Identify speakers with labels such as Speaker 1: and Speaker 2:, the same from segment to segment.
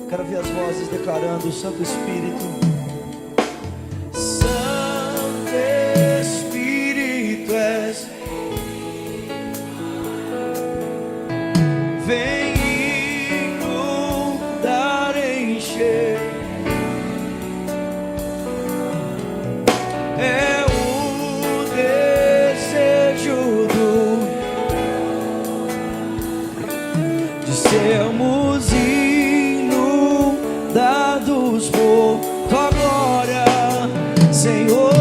Speaker 1: Quero ver as vozes declarando: Santo Espírito. Santo Espírito és. Vem inundar, encher. É o desejo de sermos inundados por tua glória, Senhor.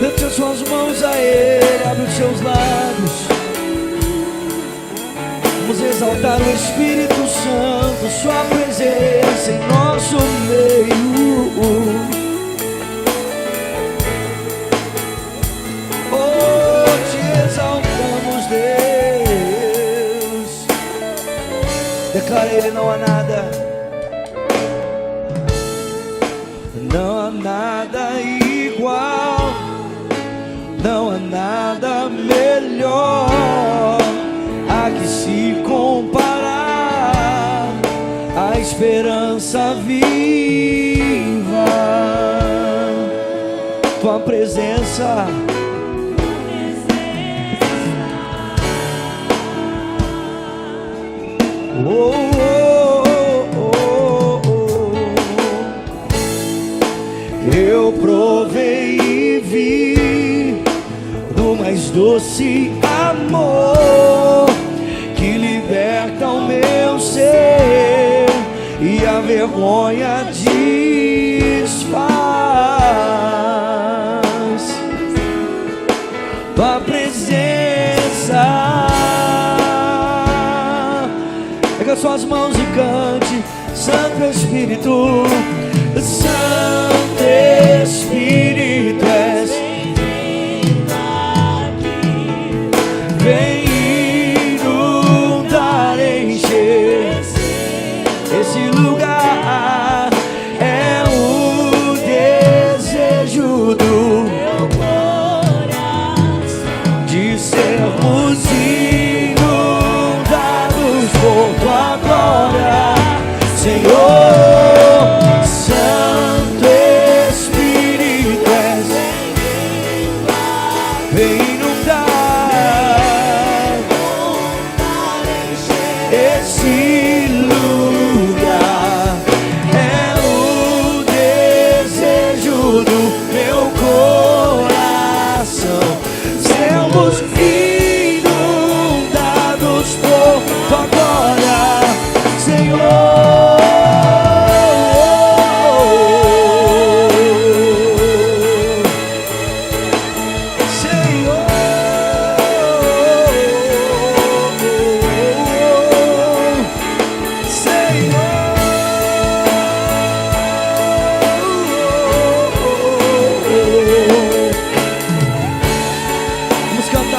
Speaker 1: Levante as suas mãos a Ele, abre os seus lábios. Vamos exaltar o Espírito Santo, sua presença em nosso meio. Oh, te exaltamos, Deus. Declara Ele: não há nada, não há nada igual, não há nada melhor a que se comparar, a esperança viva, tua presença. Oh, oh, oh, oh. Eu provei e vi do mais doce amor que liberta o meu ser e a vergonha desfaz. Tua presença. Pega suas mãos e cante: Santo Espírito, Santo Espírito és. Vem inundar, encher esse lugar. É o desejo do meu coração de sermos inundados por tua glória, Senhor. Santo Espírito és. Vem inundar esse lugar. É o desejo do meu coração sermos inundados por tua glória, Senhor.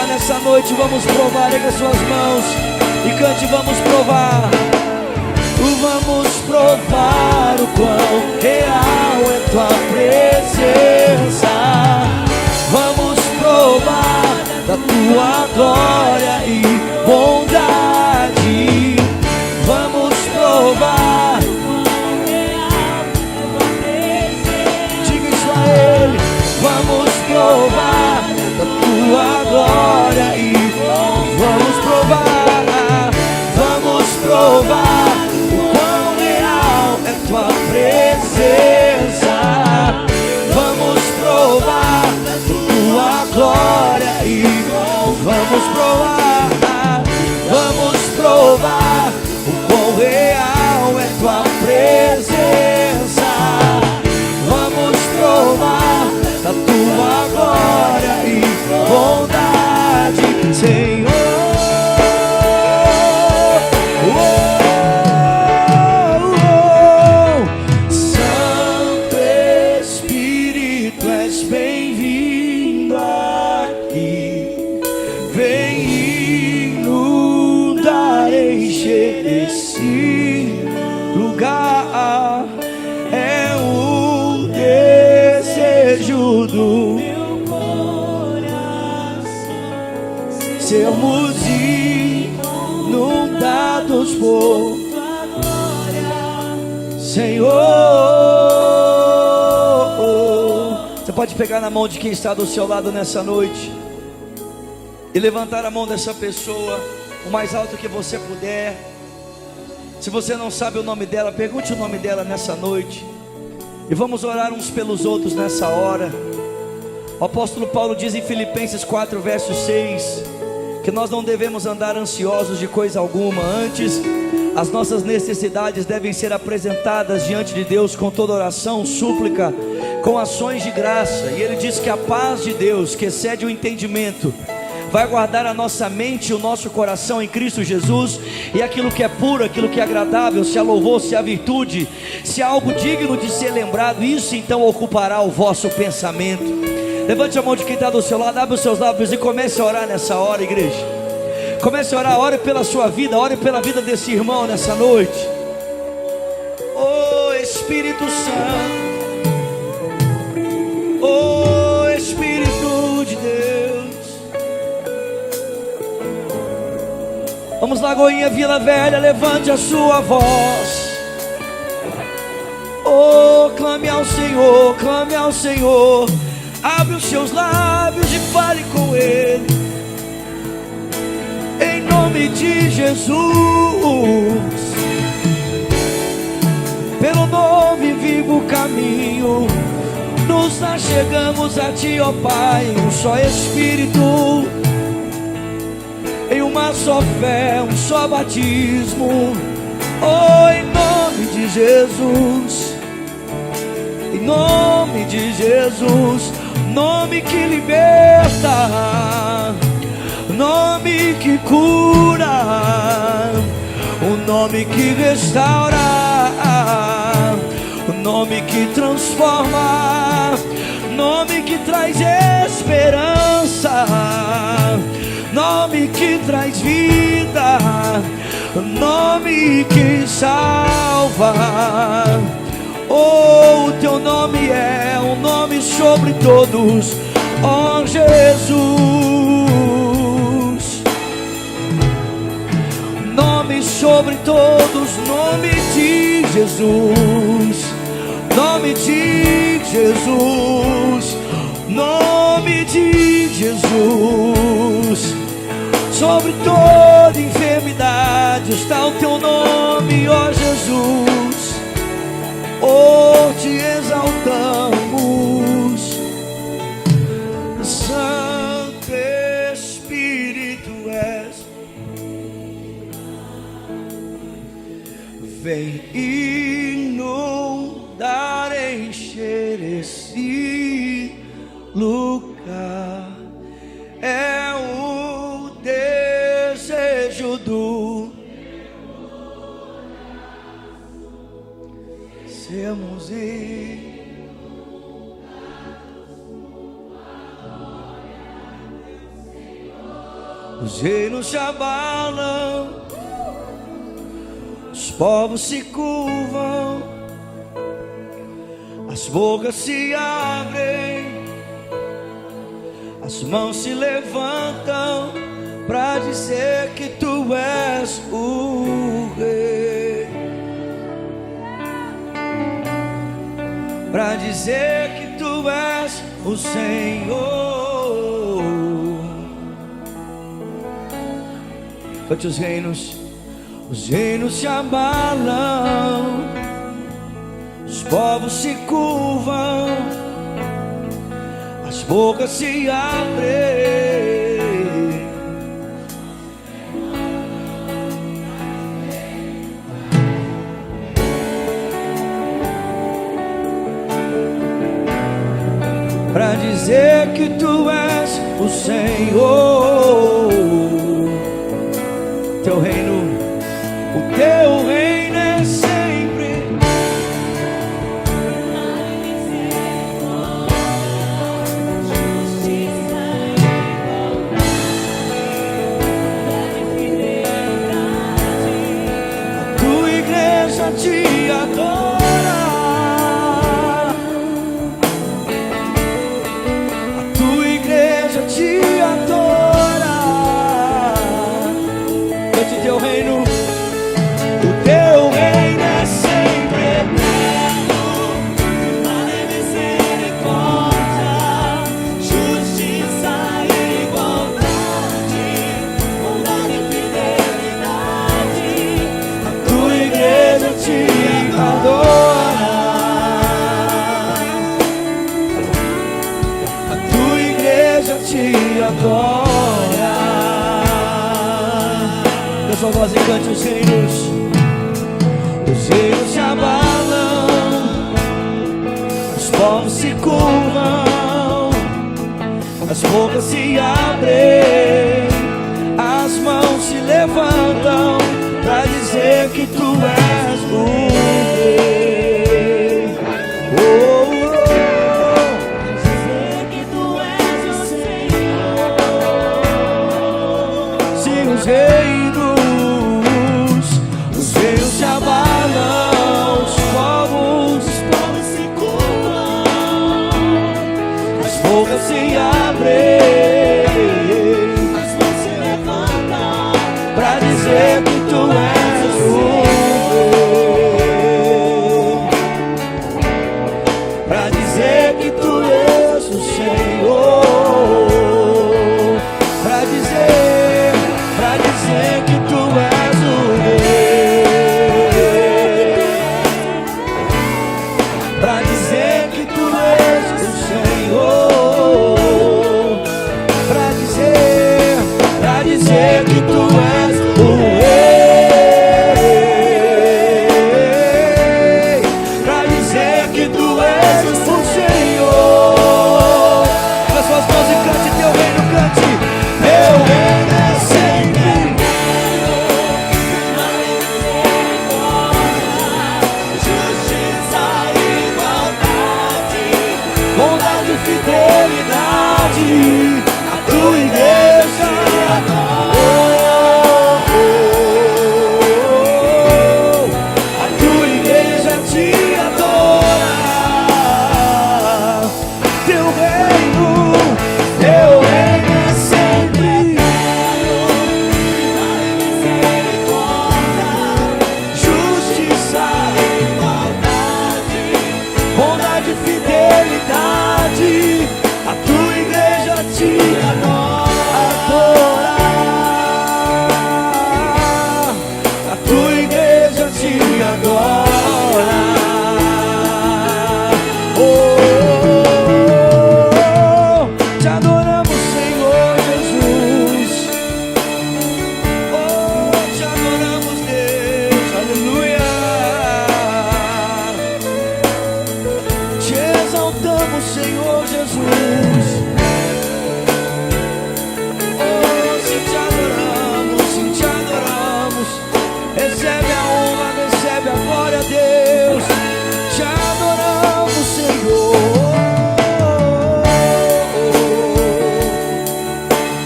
Speaker 1: Nessa noite vamos provar, erga suas mãos e cante: vamos provar. Vamos provar o quão real é tua presença. Vamos provar da tua glória e bondade. Vamos provar o quão real é tua presença. Diga isso a Ele: vamos provar da tua glória e vamos provar, vamos provar o quão real é tua presença. Vamos provar da tua glória e vamos provar, vamos provar o quão real é tua presença. Vamos provar da tua glória e bondade, Senhor. Oh, oh, oh. Santo Espírito és bem-vindo aqui. sermos inundados por tua glória, Senhor. Você pode pegar na mão de quem está do seu lado nessa noite e levantar a mão dessa pessoa o mais alto que você puder. Se você não sabe o nome dela, pergunte o nome dela nessa noite. E vamos orar uns pelos outros nessa hora. O apóstolo Paulo diz em Filipenses 4, verso 6, que nós não devemos andar ansiosos de coisa alguma. Antes, as nossas necessidades devem ser apresentadas diante de Deus com toda oração, súplica, com ações de graça. E ele diz que a paz de Deus, que excede o entendimento, vai guardar a nossa mente e o nosso coração em Cristo Jesus. E aquilo que é puro, aquilo que é agradável, se há louvor, se há virtude, se há algo digno de ser lembrado, isso então ocupará o vosso pensamento. Levante a mão de quem está do seu lado, abre os seus lábios e comece a orar nessa hora, igreja. Comece a orar, ore pela sua vida, ore pela vida desse irmão nessa noite. Oh Espírito Santo, oh Espírito de Deus. Vamos, Lagoinha, Vila Velha, levante a sua voz. Oh, clame ao Senhor, clame ao Senhor. Abre os seus lábios e fale com Ele. Em nome de Jesus, pelo novo e vivo caminho, nos achegamos a Ti, ó Pai, um só Espírito, em uma só fé, um só batismo. Oh, em nome de Jesus, em nome de Jesus, nome que liberta, nome que cura, o nome que restaura, o nome que transforma, nome que traz esperança, nome que traz vida, nome que salva. Oh, o teu nome é um nome sobre todos, ó Jesus. Nome sobre todos, nome de Jesus, nome de Jesus, nome de Jesus. Sobre toda enfermidade está o teu nome, ó Jesus. Oh, te exaltamos, Santo Espírito és. Vem inundar, encher esse lugar. É o desejo do sermos os reinos se abalam, os povos se curvam, as bocas se abrem, as mãos se levantam para dizer que Tu és o Rei, para dizer que Tu és o Senhor. Cante os reinos se abalam, os povos se curvam, as bocas se abrem, para dizer que Tu és o Senhor. Teu reino, o Teu reino é sempre. A Tua igreja te adora, a Tua igreja te adora. adora. Eu só voz e cante os reinos se abalam, os povos se curvam, as bocas se abrem, as mãos se levantam pra dizer que tu és o rei. Oh, oh, dizer que tu és o Senhor. Sim, os reinos se abalam, os povos se curvam, as bocas se abrem, as mãos se levantam pra dizer que tu és o rei, pra dizer que tu és o Senhor, pra dizer que tu és o rei, pra dizer que tu és o Senhor, pra dizer que tu és o rei, pra dizer que tu és o Senhor. As suas mãos e cante teu reino, cante. Teu reino é sempre justiça, igualdade, bondade e fidelidade. A tua igreja a tua igreja te adora. Teu reino é sempre justiça, igualdade, bondade e fidelidade. A tua igreja te adora. A tua igreja te adora. Oh, te adoramos, Senhor Jesus. Oh, te adoramos, Deus. Aleluia. Te exaltamos, Senhor Jesus. Oh, se te adoramos, recebe a honra, recebe a glória, Deus. Te adoramos, Senhor.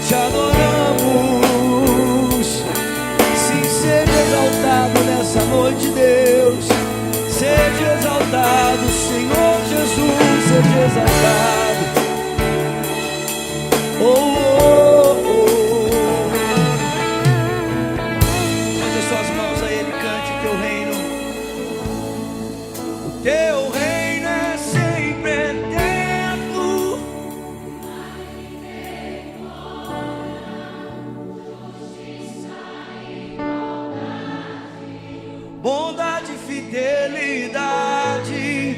Speaker 1: Te adoramos. Sim, seja exaltado nessa noite, Deus. Seja exaltado, Senhor Jesus. Seja exaltado. Oh, oh, oh. Levante suas mãos a Ele, cante o teu reino. O teu reino é sempre eterno. Bondade e fidelidade.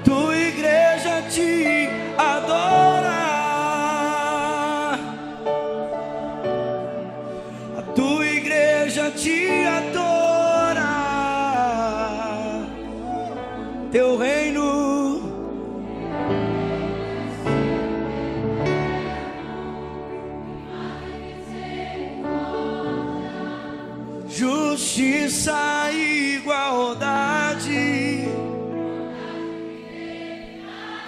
Speaker 1: Tua igreja te adora. A tua igreja te adora. Teu reino justiça, igualdade.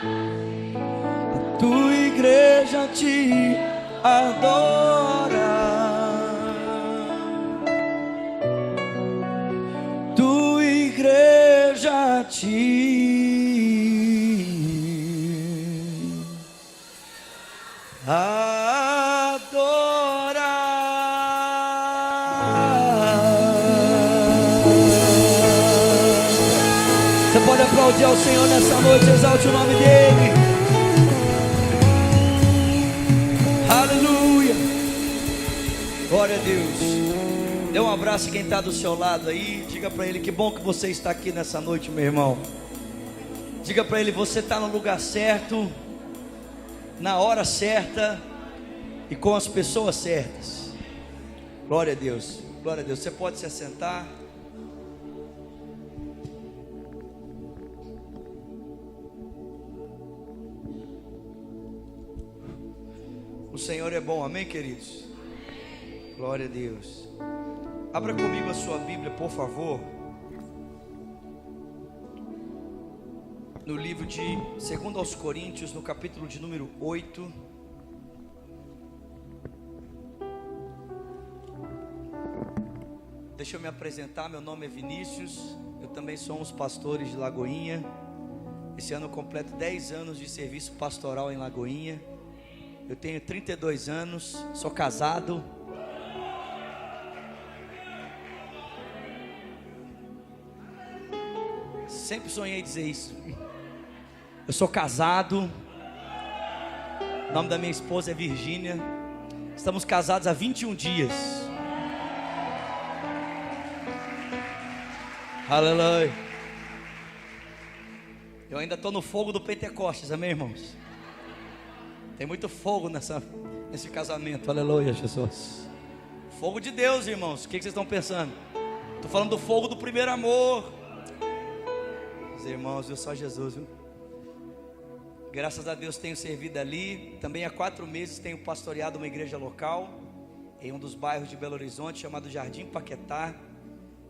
Speaker 1: A tua igreja te adora. Tua igreja te adora. Você pode aplaudir ao Senhor nessa noite, exalte o nome dEle. Aleluia. Glória a Deus. Dê um abraço a quem está do seu lado aí. Diga para ele que bom que você está aqui nessa noite, meu irmão. Diga para ele, você está no lugar certo, na hora certa, e com as pessoas certas. Glória a Deus, glória a Deus. Você pode se assentar. O Senhor é bom, amém, queridos? Glória a Deus. Abra comigo a sua Bíblia, por favor, no livro de 2 aos Coríntios, no capítulo de número 8. Deixa eu me apresentar, meu nome é Vinícius, eu também sou um dos pastores de Lagoinha. Esse ano eu completo 10 anos de serviço pastoral em Lagoinha. Eu tenho 32 anos, sou casado. Sempre sonhei dizer isso. Eu sou casado. O nome da minha esposa é Virgínia. Estamos casados há 21 dias. Aleluia. Eu ainda estou no fogo do Pentecostes, amém, irmãos? Tem muito fogo nesse casamento, aleluia, Jesus. Fogo de Deus, irmãos. O que vocês estão pensando? Estou falando do fogo do primeiro amor. Os irmãos, viu, só Jesus, viu? Graças a Deus tenho servido ali. Também há 4 meses tenho pastoreado uma igreja local em um dos bairros de Belo Horizonte, chamado Jardim Paquetá.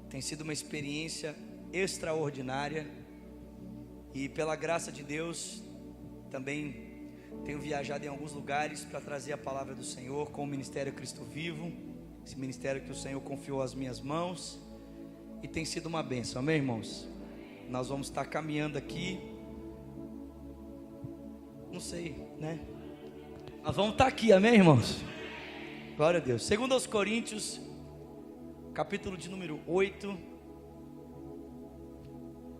Speaker 1: Tem sido uma experiência extraordinária. E pela graça de Deus também tenho viajado em alguns lugares para trazer a palavra do Senhor com o Ministério Cristo Vivo, esse ministério que o Senhor confiou às minhas mãos, e tem sido uma bênção, amém, irmãos? Nós vamos estar caminhando aqui, não sei, né? Nós vamos estar aqui, amém, irmãos? Glória a Deus. 2 aos Coríntios, capítulo de número 8,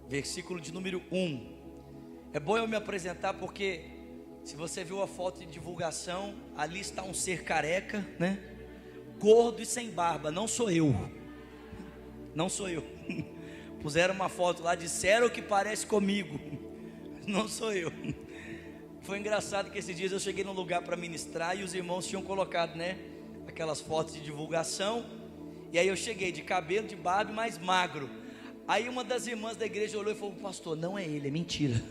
Speaker 1: versículo de número 1. É bom eu me apresentar porque, se você viu a foto de divulgação, ali está um ser careca, né? Gordo e sem barba. Não sou eu. Não sou eu. Puseram uma foto lá, disseram que parece comigo. Não sou eu. Foi engraçado que esses dias eu cheguei num lugar para ministrar e os irmãos tinham colocado, né, aquelas fotos de divulgação. E aí eu cheguei de cabelo, de barba, mais magro. Aí uma das irmãs da igreja olhou e falou: pastor, não é ele, é mentira.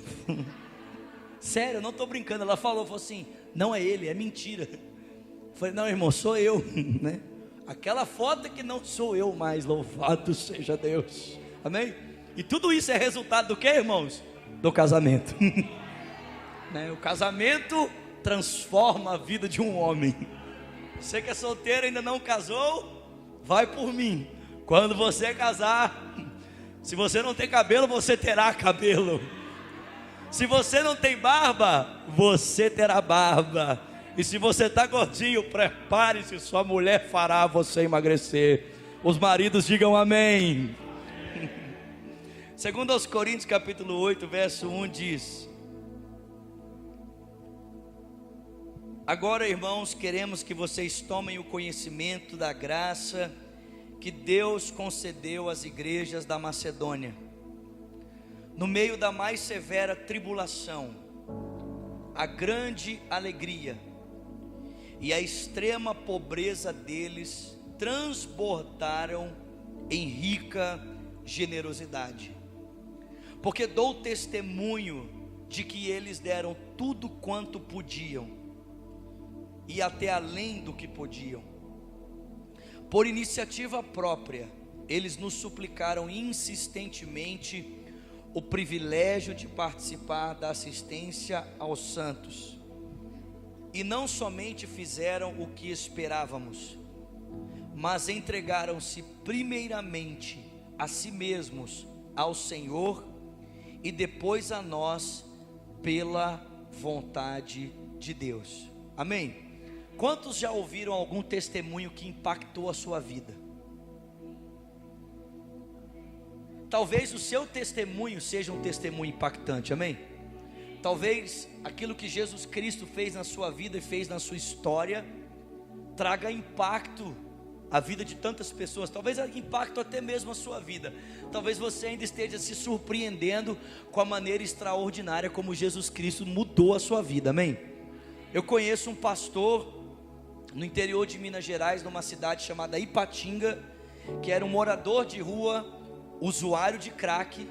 Speaker 1: Sério, eu não estou brincando. Ela falou assim: não é ele, é mentira. Eu falei: não, irmão, sou eu, né? Aquela foto que não sou eu mais, louvado seja Deus, amém? E tudo isso é resultado do que, irmãos? Do casamento. Né? O casamento transforma a vida de um homem. Você que é solteiro e ainda não casou, vai por mim. Quando você casar, se você não tem cabelo, você terá cabelo. Se você não tem barba, você terá barba. E se você está gordinho, prepare-se, sua mulher fará você emagrecer. Os maridos digam amém. 2 aos Coríntios capítulo 8, verso 1 diz: agora, irmãos, queremos que vocês tomem o conhecimento da graça que Deus concedeu às igrejas da Macedônia. No meio da mais severa tribulação, a grande alegria e a extrema pobreza deles transbordaram em rica generosidade. Porque dou testemunho de que eles deram tudo quanto podiam, e até além do que podiam. Por iniciativa própria, eles nos suplicaram insistentemente o privilégio de participar da assistência aos santos. E não somente fizeram o que esperávamos, mas entregaram-se primeiramente a si mesmos ao Senhor e depois a nós pela vontade de Deus. Amém? Quantos já ouviram algum testemunho que impactou a sua vida? Talvez o seu testemunho seja um testemunho impactante, amém? Talvez aquilo que Jesus Cristo fez na sua vida e fez na sua história traga impacto à vida de tantas pessoas. Talvez impacto até mesmo a sua vida. Talvez você ainda esteja se surpreendendo com a maneira extraordinária como Jesus Cristo mudou a sua vida, amém? Eu conheço um pastor no interior de Minas Gerais, numa cidade chamada Ipatinga, que era um morador de rua, usuário de crack.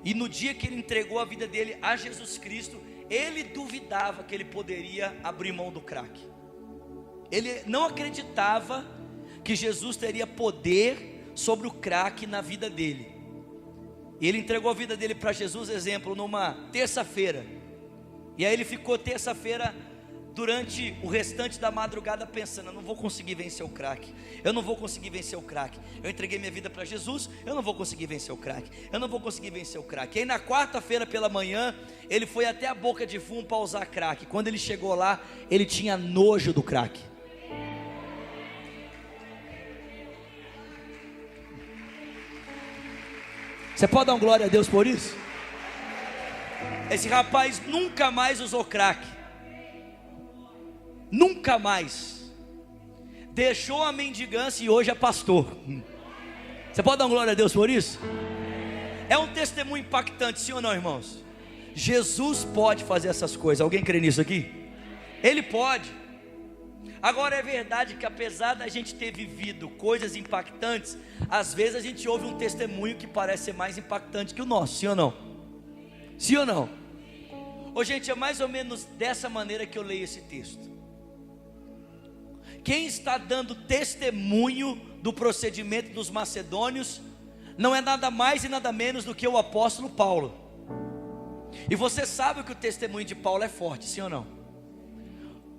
Speaker 1: E no dia que ele entregou a vida dele a Jesus Cristo, ele duvidava que ele poderia abrir mão do crack. Ele não acreditava que Jesus teria poder sobre o crack na vida dele. E ele entregou a vida dele para Jesus, exemplo, numa terça-feira. E aí ele ficou terça-feira durante o restante da madrugada pensando: eu não vou conseguir vencer o crack, eu não vou conseguir vencer o crack. Eu entreguei minha vida para Jesus, eu não vou conseguir vencer o crack, eu não vou conseguir vencer o crack. E aí na quarta-feira pela manhã, ele foi até a boca de fumo para usar crack. Quando ele chegou lá, ele tinha nojo do crack. Você pode dar um glória a Deus por isso? Esse rapaz nunca mais usou crack. Nunca mais. Deixou a mendigância e hoje é pastor. Você pode dar uma glória a Deus por isso? É um testemunho impactante, sim ou não, irmãos? Jesus pode fazer essas coisas. Alguém crê nisso aqui? Ele pode. Agora é verdade que apesar da gente ter vivido coisas impactantes, às vezes a gente ouve um testemunho que parece ser mais impactante que o nosso, sim ou não? Sim ou não? Ô gente, é mais ou menos dessa maneira que eu leio esse texto. Quem está dando testemunho do procedimento dos macedônios não é nada mais e nada menos do que o apóstolo Paulo. E você sabe que o testemunho de Paulo é forte, sim ou não?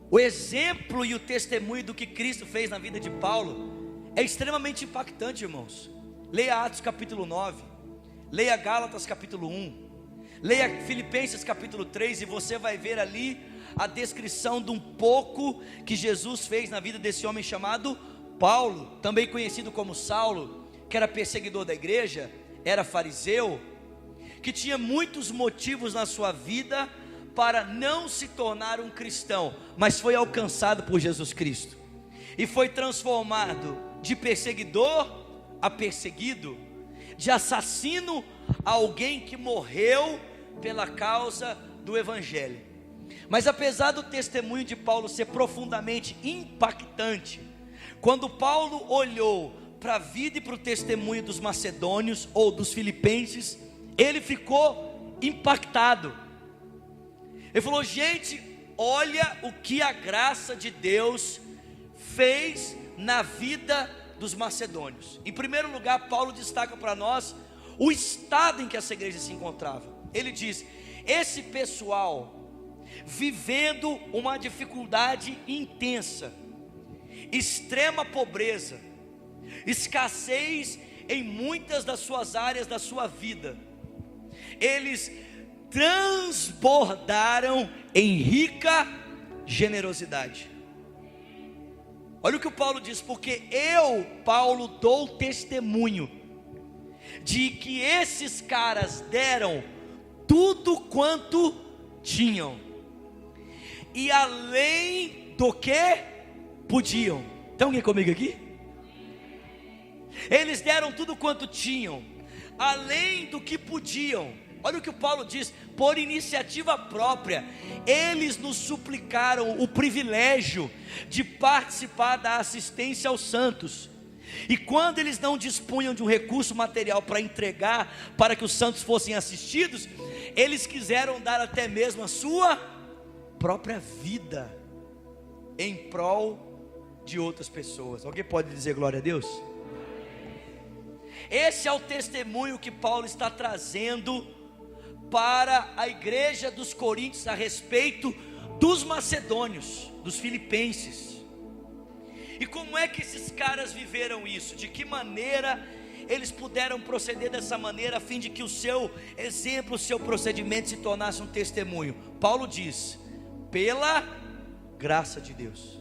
Speaker 1: O exemplo e o testemunho do que Cristo fez na vida de Paulo é extremamente impactante, irmãos. Leia Atos capítulo 9, leia Gálatas capítulo 1, leia Filipenses capítulo 3 e você vai ver ali a descrição de um pouco que Jesus fez na vida desse homem chamado Paulo, também conhecido como Saulo, que era perseguidor da igreja, era fariseu, que tinha muitos motivos na sua vida para não se tornar um cristão, mas foi alcançado por Jesus Cristo e foi transformado de perseguidor a perseguido, de assassino a alguém que morreu pela causa do evangelho. Mas apesar do testemunho de Paulo ser profundamente impactante, quando Paulo olhou para a vida e para o testemunho dos macedônios ou dos filipenses, ele ficou impactado. Ele falou: gente, olha o que a graça de Deus fez na vida dos macedônios. Em primeiro lugar, Paulo destaca para nós o estado em que essa igreja se encontrava. Ele diz: esse pessoal vivendo uma dificuldade intensa, extrema pobreza, escassez em muitas das suas áreas da sua vida, eles transbordaram em rica generosidade. Olha o que o Paulo diz: porque eu, Paulo, dou testemunho de que esses caras deram tudo quanto tinham, e além do que podiam. Tem alguém comigo aqui? Eles deram tudo quanto tinham, além do que podiam. Olha o que o Paulo diz: por iniciativa própria, eles nos suplicaram o privilégio de participar da assistência aos santos. E quando eles não dispunham de um recurso material para entregar, para que os santos fossem assistidos, eles quiseram dar até mesmo a sua própria vida em prol de outras pessoas. Alguém pode dizer glória a Deus? Esse é o testemunho que Paulo está trazendo para a igreja dos Coríntios a respeito dos macedônios, dos filipenses. E como é que esses caras viveram isso? De que maneira eles puderam proceder dessa maneira, a fim de que o seu exemplo, o seu procedimento se tornasse um testemunho? Paulo diz: pela graça de Deus.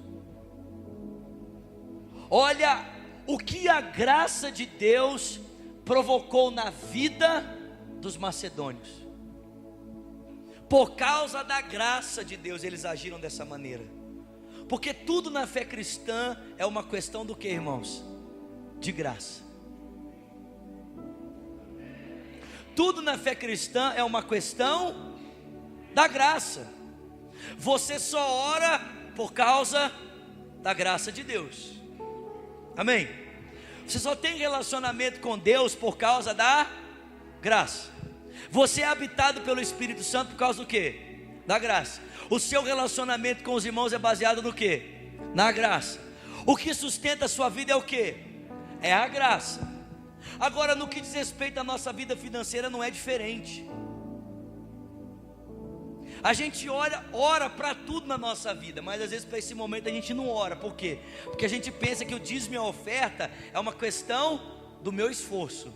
Speaker 1: Olha o que a graça de Deus provocou na vida dos macedônios. Por causa da graça de Deus eles agiram dessa maneira. Porque tudo na fé cristã é uma questão do que, irmãos? De graça. Tudo na fé cristã é uma questão da graça. Você só ora por causa da graça de Deus. Amém? Você só tem relacionamento com Deus por causa da graça. Você é habitado pelo Espírito Santo por causa do quê? Da graça. O seu relacionamento com os irmãos é baseado no quê? Na graça. O que sustenta a sua vida é o quê? É a graça. Agora, no que diz respeito à nossa vida financeira, não é diferente. A gente ora para tudo na nossa vida, mas às vezes para esse momento a gente não ora. Por quê? Porque a gente pensa que o dízimo e a oferta é uma questão do meu esforço.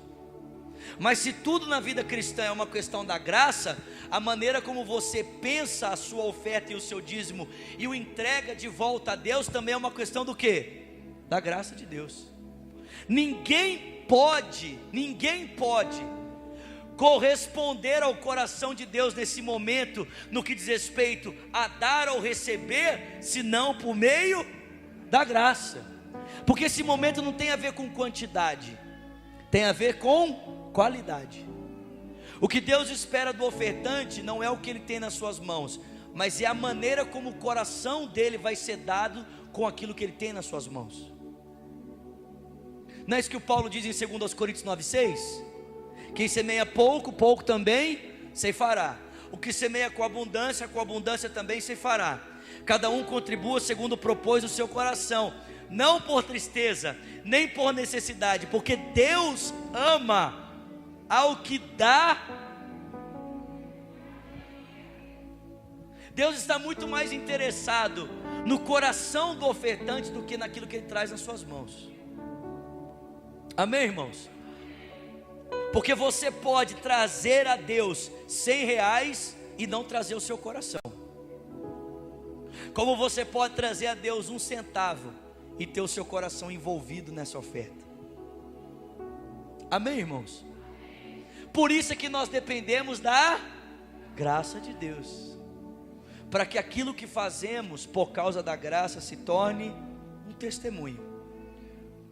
Speaker 1: Mas se tudo na vida cristã é uma questão da graça, a maneira como você pensa a sua oferta e o seu dízimo e o entrega de volta a Deus também é uma questão do quê? Da graça de Deus. Ninguém pode corresponder ao coração de Deus nesse momento, no que diz respeito a dar ou receber, senão por meio da graça. Porque esse momento não tem a ver com quantidade, tem a ver com qualidade. O que Deus espera do ofertante não é o que ele tem nas suas mãos, mas é a maneira como o coração dele vai ser dado com aquilo que ele tem nas suas mãos. Não é isso que o Paulo diz em 2 Coríntios 9,6? Quem semeia pouco, pouco também ceifará. O que semeia com abundância também ceifará. Cada um contribua segundo propôs o seu coração, não por tristeza, nem por necessidade, porque Deus ama ao que dá. Deus está muito mais interessado no coração do ofertante do que naquilo que ele traz nas suas mãos. Amém, irmãos? Porque você pode trazer a Deus R$100 e não trazer o seu coração. Como você pode trazer a Deus 1 centavo e ter o seu coração envolvido nessa oferta. Amém, irmãos? Por isso é que nós dependemos da graça de Deus, para que aquilo que fazemos por causa da graça se torne um testemunho.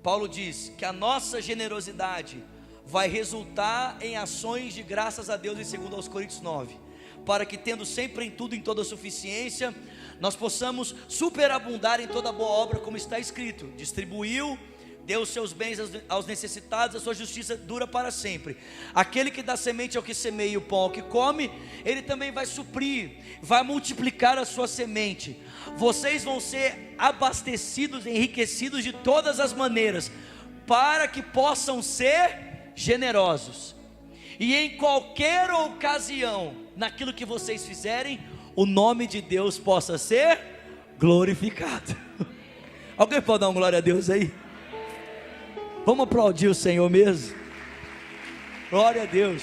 Speaker 1: Paulo diz que a nossa generosidade vai resultar em ações de graças a Deus em 2 Coríntios 9, para que tendo sempre em tudo, em toda suficiência, nós possamos superabundar em toda boa obra, como está escrito: distribuiu, deu os seus bens aos necessitados, a sua justiça dura para sempre. Aquele que dá semente ao que semeia e o pão ao que come, ele também vai suprir, vai multiplicar a sua semente. Vocês vão ser abastecidos, enriquecidos de todas as maneiras, para que possam ser generosos, e em qualquer ocasião, naquilo que vocês fizerem, o nome de Deus possa ser glorificado. Alguém pode dar uma glória a Deus aí? Vamos aplaudir o Senhor mesmo. Glória a Deus.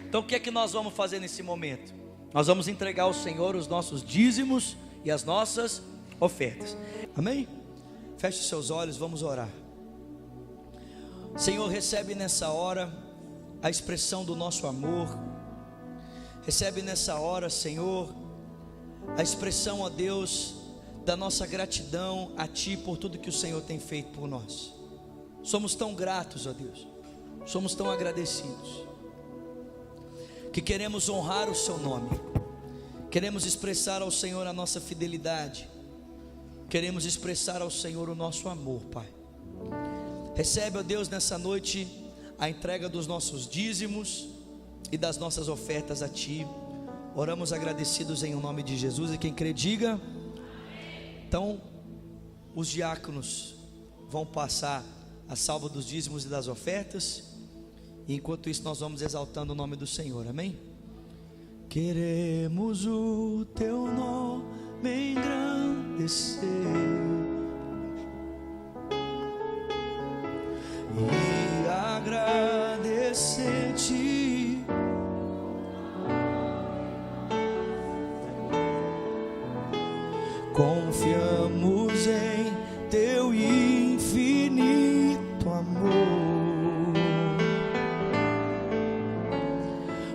Speaker 1: Então o que é que nós vamos fazer nesse momento? Nós vamos entregar ao Senhor os nossos dízimos e as nossas ofertas. Amém? Feche seus olhos, vamos orar. Senhor, recebe nessa hora a expressão do nosso amor. Recebe nessa hora, Senhor, a expressão, ó Deus, da nossa gratidão a Ti por tudo que o Senhor tem feito por nós. Somos tão gratos, ó Deus, somos tão agradecidos, que queremos honrar o Seu nome, queremos expressar ao Senhor a nossa fidelidade, queremos expressar ao Senhor o nosso amor, Pai. Recebe, ó Deus, nessa noite a entrega dos nossos dízimos e das nossas ofertas a Ti. Oramos agradecidos em nome de Jesus, e quem crê diga. Então os diáconos vão passar a salva dos dízimos e das ofertas, e enquanto isso nós vamos exaltando o nome do Senhor. Amém? Queremos o Teu nome engrandecer e agradecer-Te. Confiamos em Teu infinito amor,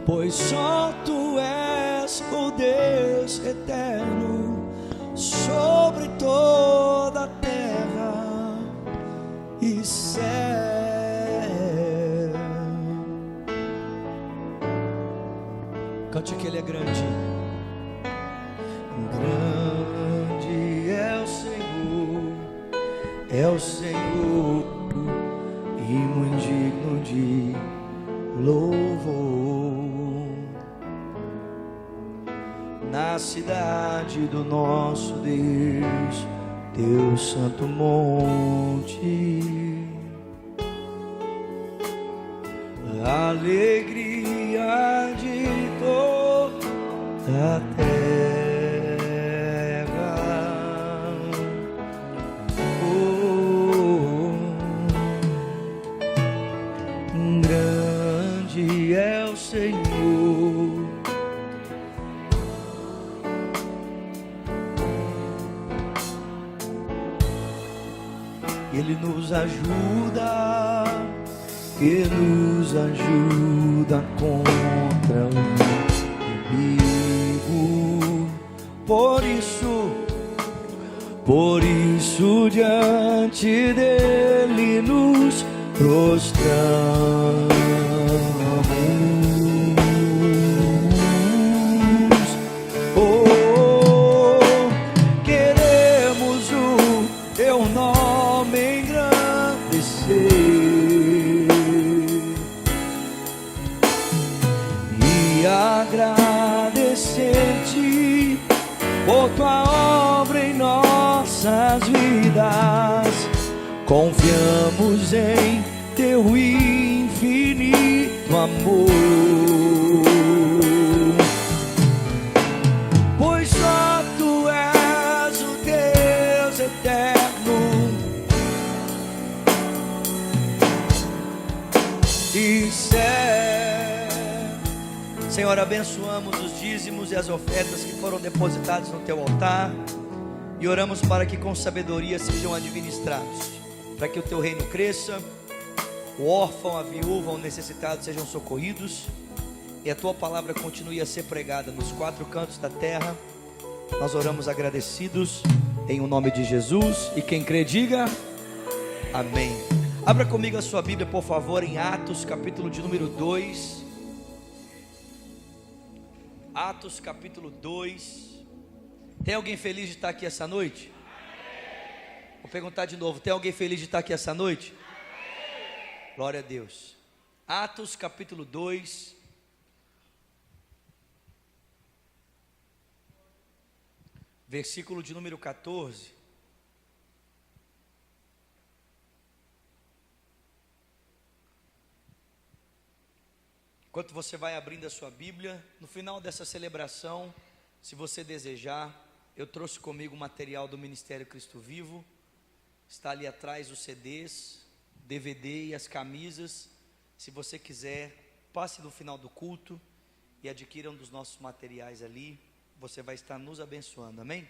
Speaker 1: pois só Tu és o Deus eterno sobre toda a terra e céu. Cante que Ele é grande, grande. é o Senhor e muito digno de louvor. Na cidade do nosso Deus, teu santo monte, a alegria de toda a terra. Oh, grande é o Senhor, Ele nos ajuda, Ele nos ajuda contra o inimigo. Por isso diante dele nos prostramos. Oh, queremos o teu nome engrandecer e agradecer-te por tua obra em nossas vidas. Confiamos em teu infinito amor, pois só tu és o Deus eterno e certo. Senhor, abençoamos os dízimos e as ofertas que foram depositados no teu altar e oramos para que com sabedoria sejam administrados, para que o teu reino cresça, o órfão, a viúva, o necessitado sejam socorridos e a tua palavra continue a ser pregada nos quatro cantos da terra. Nós oramos agradecidos em o nome de Jesus, e quem crê diga amém. Abra comigo a sua Bíblia, por favor, em Atos, capítulo de número 2. Atos, capítulo 2. Tem alguém feliz de estar aqui essa noite? Vou perguntar de novo, tem alguém feliz de estar aqui essa noite? Glória a Deus. Atos capítulo 2, versículo de número 14. Enquanto você vai abrindo a sua Bíblia, no final dessa celebração, se você desejar, eu trouxe comigo o material do Ministério Cristo Vivo. Está ali atrás os CDs, DVD e as camisas. Se você quiser, passe no final do culto e adquira um dos nossos materiais ali. Você vai estar nos abençoando, amém?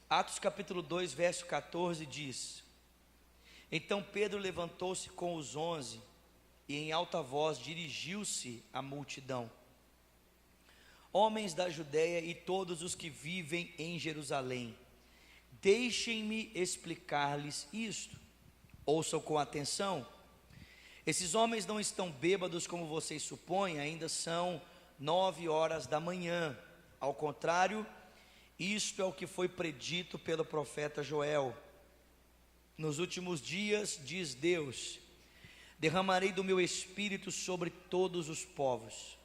Speaker 1: Atos capítulo 2, verso 14 diz: Então Pedro levantou-se com os 11 e em alta voz dirigiu-se à multidão: Homens da Judéia e todos os que vivem em Jerusalém, deixem-me explicar-lhes isto. Ouçam com atenção. Esses homens não estão bêbados como vocês supõem, ainda são 9 horas da manhã. Ao contrário, isto é o que foi predito pelo profeta Joel. Nos últimos dias, diz Deus, derramarei do meu espírito sobre todos os povos.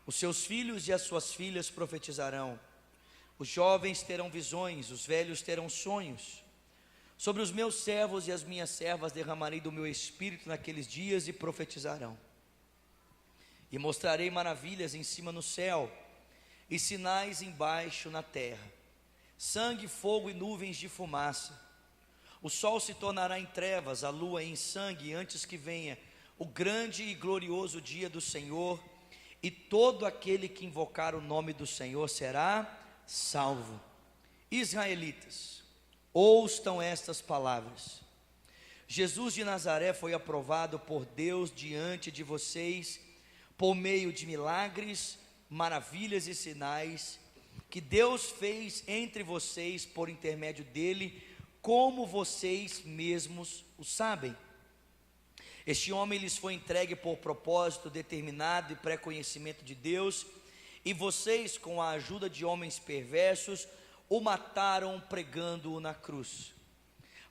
Speaker 1: Os seus filhos e as suas filhas profetizarão. Os jovens terão visões, os velhos terão sonhos. Sobre os meus servos e as minhas servas derramarei do meu espírito naqueles dias e profetizarão. E mostrarei maravilhas em cima no céu e sinais embaixo na terra: sangue, fogo e nuvens de fumaça. O sol se tornará em trevas, a lua em sangue, antes que venha o grande e glorioso dia do Senhor, e todo aquele que invocar o nome do Senhor será salvo. Israelitas, ouçam estas palavras: Jesus de Nazaré foi aprovado por Deus diante de vocês por meio de milagres, maravilhas e sinais que Deus fez entre vocês por intermédio dele, como vocês mesmos o sabem. Este homem lhes foi entregue por propósito determinado e pré-conhecimento de Deus, e vocês, com a ajuda de homens perversos, o mataram pregando-o na cruz.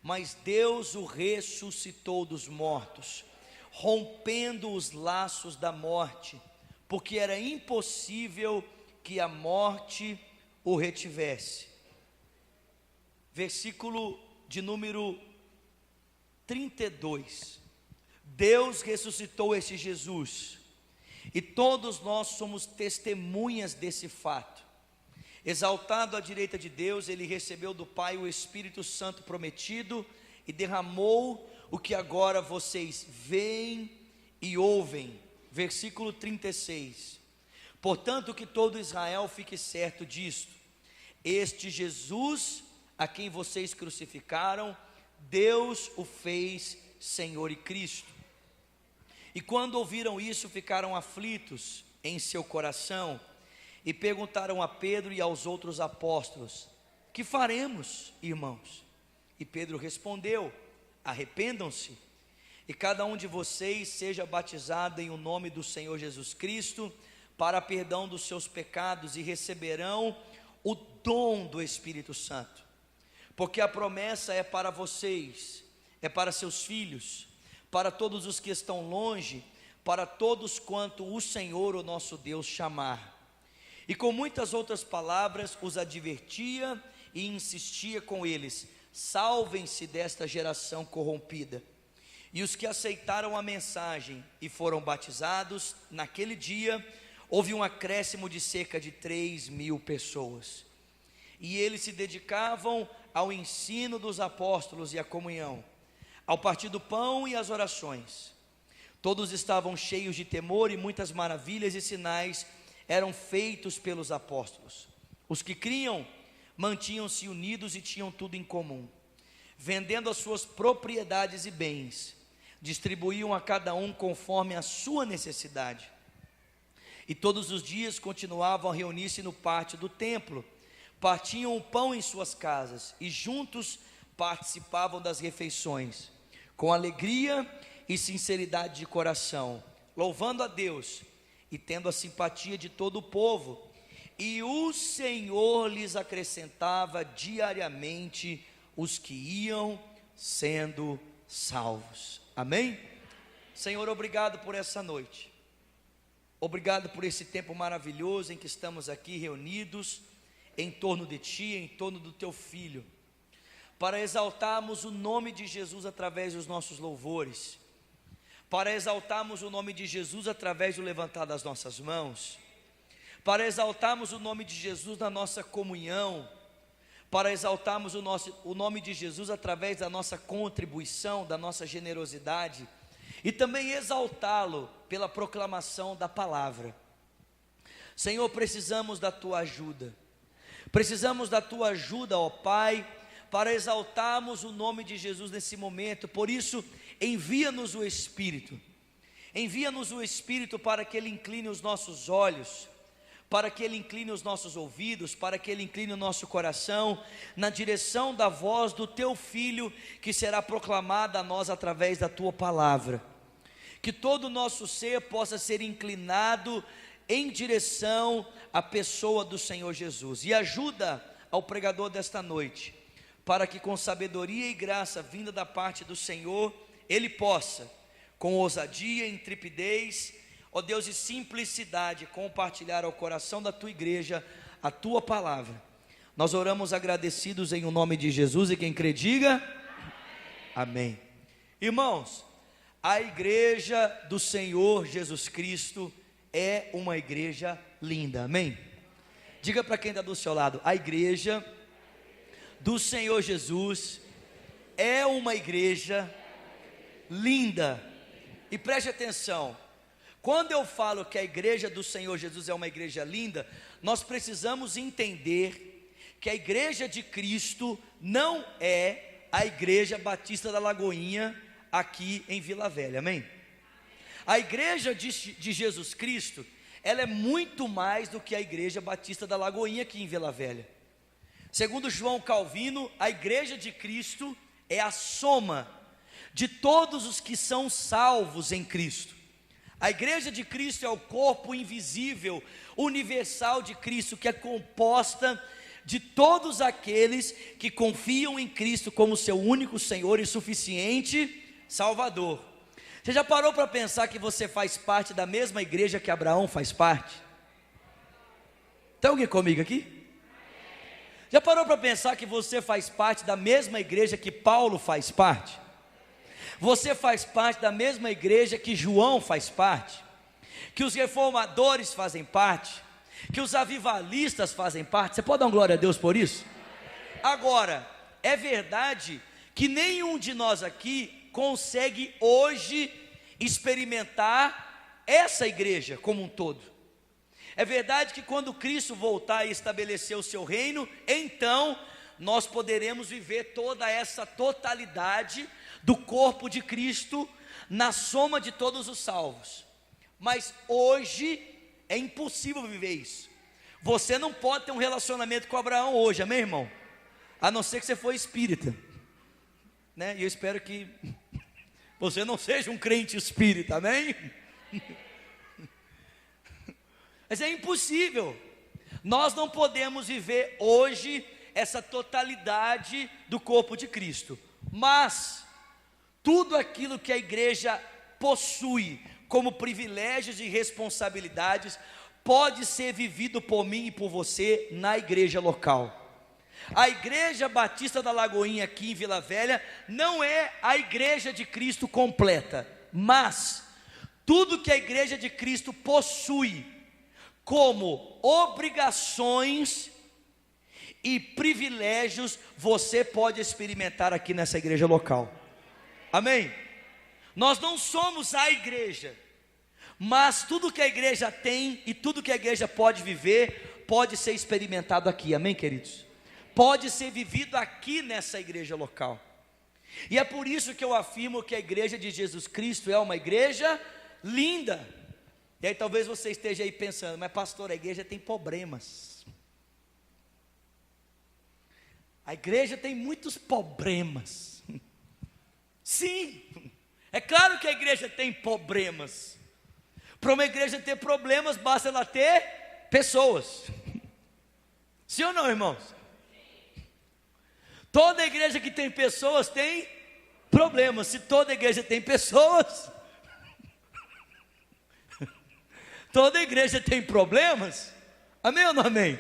Speaker 1: mas Deus o ressuscitou dos mortos, rompendo os laços da morte, porque era impossível que a morte o retivesse. Versículo de número 32. Deus ressuscitou esse Jesus, e todos nós somos testemunhas desse fato. Exaltado à direita de Deus, ele recebeu do Pai o Espírito Santo prometido e derramou o que agora vocês veem e ouvem. Versículo 36. Portanto, que todo Israel fique certo disto: este Jesus a quem vocês crucificaram, Deus o fez Senhor e Cristo. E quando ouviram isso, ficaram aflitos em seu coração e perguntaram a Pedro e aos outros apóstolos: que faremos, irmãos? E Pedro respondeu: arrependam-se, e cada um de vocês seja batizado em o nome do Senhor Jesus Cristo, para perdão dos seus pecados, e receberão o dom do Espírito Santo. Porque a promessa é para vocês, é para seus filhos, para todos os que estão longe, para todos quanto o Senhor, o nosso Deus, chamar. E com muitas outras palavras os advertia e insistia com eles: salvem-se desta geração corrompida. E os que aceitaram a mensagem e foram batizados, naquele dia houve um acréscimo de cerca de 3.000 pessoas. E eles se dedicavam ao ensino dos apóstolos e à comunhão, ao partir do pão e às orações. Todos estavam cheios de temor, e muitas maravilhas e sinais eram feitos pelos apóstolos. Os que criam mantinham-se unidos e tinham tudo em comum. Vendendo as suas propriedades e bens, distribuíam a cada um conforme a sua necessidade. E todos os dias continuavam a reunir-se no pátio do templo, partiam o pão em suas casas e juntos participavam das refeições, com alegria e sinceridade de coração, louvando a Deus e tendo a simpatia de todo o povo. E o Senhor lhes acrescentava diariamente os que iam sendo salvos. Amém? Senhor, obrigado por essa noite. Obrigado por esse tempo maravilhoso em que estamos aqui reunidos em torno de Ti, em torno do Teu Filho, para exaltarmos o nome de Jesus através dos nossos louvores, para exaltarmos o nome de Jesus através do levantar das nossas mãos, para exaltarmos o nome de Jesus na nossa comunhão, para exaltarmos o nome de Jesus através da nossa contribuição, da nossa generosidade, e também exaltá-lo pela proclamação da palavra. Senhor, precisamos da Tua ajuda, ó Pai, para exaltarmos o nome de Jesus nesse momento. Por isso, envia-nos o Espírito para que Ele incline os nossos olhos, para que Ele incline os nossos ouvidos, para que Ele incline o nosso coração, na direção da voz do Teu Filho, que será proclamada a nós através da Tua palavra. Que todo o nosso ser possa ser inclinado em direção à pessoa do Senhor Jesus. E ajuda ao pregador desta noite, para que com sabedoria e graça vinda da parte do Senhor, ele possa, com ousadia e intrepidez, ó Deus, e simplicidade, compartilhar ao coração da Tua igreja a Tua palavra. Nós oramos agradecidos em o nome de Jesus, e quem crê diga amém. Irmãos, a igreja do Senhor Jesus Cristo é uma igreja linda, amém? Diga para quem está do seu lado: a igreja do Senhor Jesus é uma igreja linda. E preste atenção, quando eu falo que a igreja do Senhor Jesus é uma igreja linda, nós precisamos entender que a igreja de Cristo não é a igreja Batista da Lagoinha aqui em Vila Velha, amém? A igreja de Jesus Cristo, ela é muito mais do que a igreja Batista da Lagoinha aqui em Vila Velha. Segundo João Calvino, a igreja de Cristo é a soma de todos os que são salvos em Cristo. A igreja de Cristo é o corpo invisível, universal de Cristo, que é composta de todos aqueles que confiam em Cristo como seu único Senhor e suficiente Salvador. Você já parou para pensar que você faz parte da mesma igreja que Abraão faz parte? Tem alguém comigo aqui? Já parou para pensar que você faz parte da mesma igreja que Paulo faz parte? Você faz parte da mesma igreja que João faz parte? Que os reformadores fazem parte? Que os avivalistas fazem parte? Você pode dar uma glória a Deus por isso? Agora, é verdade que nenhum de nós aqui consegue hoje experimentar essa igreja como um todo. É verdade que quando Cristo voltar e estabelecer o seu reino, então nós poderemos viver toda essa totalidade do corpo de Cristo na soma de todos os salvos. Mas hoje é impossível viver isso. Você não pode ter um relacionamento com Abraão hoje, amém, irmão? A não ser que você for espírita, né? E eu espero que você não seja um crente espírita, amém? Mas é impossível. Nós não podemos viver hoje essa totalidade do corpo de Cristo. Mas tudo aquilo que a igreja possui como privilégios e responsabilidades pode ser vivido por mim e por você na igreja local. A Igreja Batista da Lagoinha aqui em Vila Velha não é a igreja de Cristo completa, mas tudo que a igreja de Cristo possui como obrigações e privilégios, você pode experimentar aqui nessa igreja local, amém? Nós não somos a igreja, mas tudo que a igreja tem e tudo que a igreja pode viver, pode ser experimentado aqui, amém, queridos? Pode ser vivido aqui nessa igreja local. E é por isso que eu afirmo que a igreja de Jesus Cristo é uma igreja linda. E aí talvez você esteja aí pensando, mas pastor, a igreja tem problemas. A igreja tem muitos problemas. Sim, é claro que a igreja tem problemas. Para uma igreja ter problemas, basta ela ter pessoas. Sim ou não, irmãos? Toda igreja que tem pessoas tem problemas. Se toda igreja tem pessoas, toda igreja tem problemas, amém ou não amém?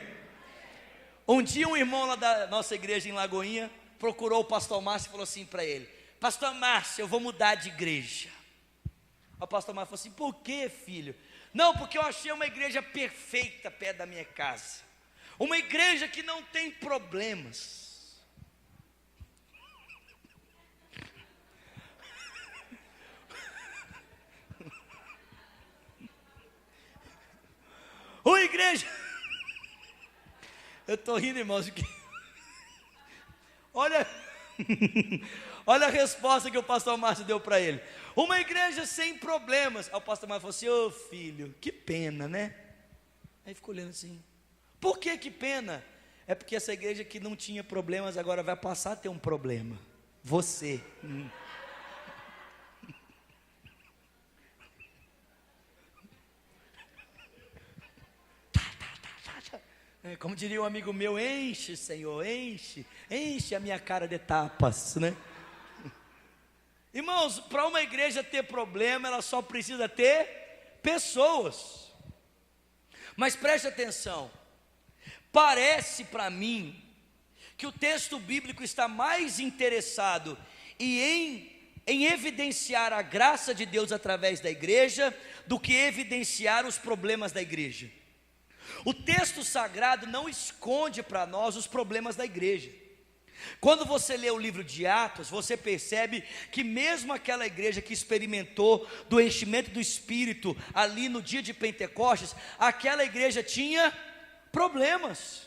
Speaker 1: Um dia um irmão lá da nossa igreja em Lagoinha procurou o pastor Márcio e falou assim para ele: pastor Márcio, eu vou mudar de igreja. O pastor Márcio falou assim: por que, filho? Não, porque eu achei uma igreja perfeita perto da minha casa, uma igreja que não tem problemas. Uma igreja, eu estou rindo, irmãos, olha, olha a resposta que o pastor Márcio deu para ele: uma igreja sem problemas. Aí o pastor Márcio falou assim: ô filho, que pena, né? Aí ficou olhando assim: por que pena? É porque essa igreja que não tinha problemas agora vai passar a ter um problema, você. Como diria um amigo meu: enche, Senhor, enche a minha cara de tapas, né? Irmãos, para uma igreja ter problema, ela só precisa ter pessoas. Mas preste atenção, parece para mim que o texto bíblico está mais interessado em evidenciar a graça de Deus através da igreja do que evidenciar os problemas da igreja. O texto sagrado não esconde para nós os problemas da igreja. Quando você lê o livro de Atos, você percebe que mesmo aquela igreja que experimentou do enchimento do Espírito ali no dia de Pentecostes, aquela igreja tinha problemas.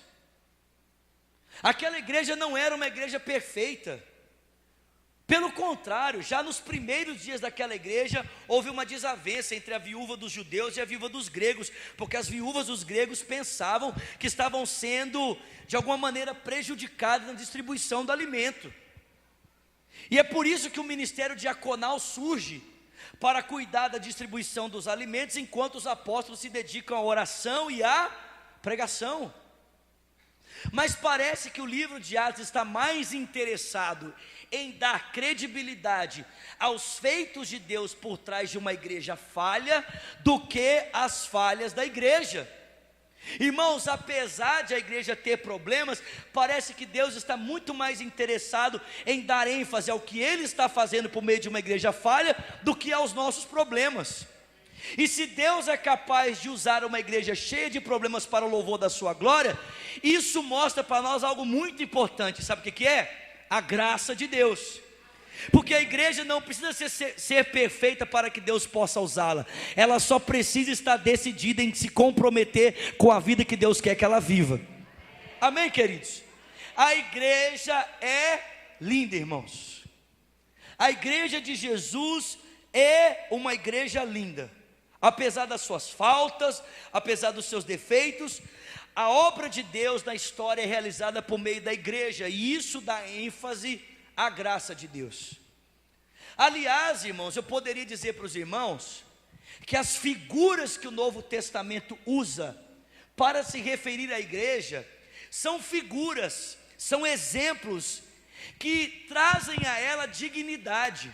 Speaker 1: Aquela igreja não era uma igreja perfeita. Pelo contrário, já nos primeiros dias daquela igreja, houve uma desavença entre a viúva dos judeus e a viúva dos gregos, porque as viúvas dos gregos pensavam que estavam sendo, de alguma maneira, prejudicadas na distribuição do alimento. E é por isso que o ministério diaconal surge, para cuidar da distribuição dos alimentos, enquanto os apóstolos se dedicam à oração e à pregação. Mas parece que o livro de Atos está mais interessado em dar credibilidade aos feitos de Deus por trás de uma igreja falha, do que as falhas da igreja. Irmãos, apesar de a igreja ter problemas, parece que Deus está muito mais interessado em dar ênfase ao que Ele está fazendo por meio de uma igreja falha, do que aos nossos problemas. E se Deus é capaz de usar uma igreja cheia de problemas para o louvor da sua glória, isso mostra para nós algo muito importante. Sabe o que é? A graça de Deus. Porque a igreja não precisa ser perfeita para que Deus possa usá-la. Ela só precisa estar decidida em se comprometer com a vida que Deus quer que ela viva. Amém, queridos? A igreja é linda, irmãos. A igreja de Jesus é uma igreja linda. Apesar das suas faltas, apesar dos seus defeitos, a obra de Deus na história é realizada por meio da igreja, e isso dá ênfase à graça de Deus. Aliás, irmãos, eu poderia dizer para os irmãos que as figuras que o Novo Testamento usa para se referir à igreja são figuras, são exemplos que trazem a ela dignidade.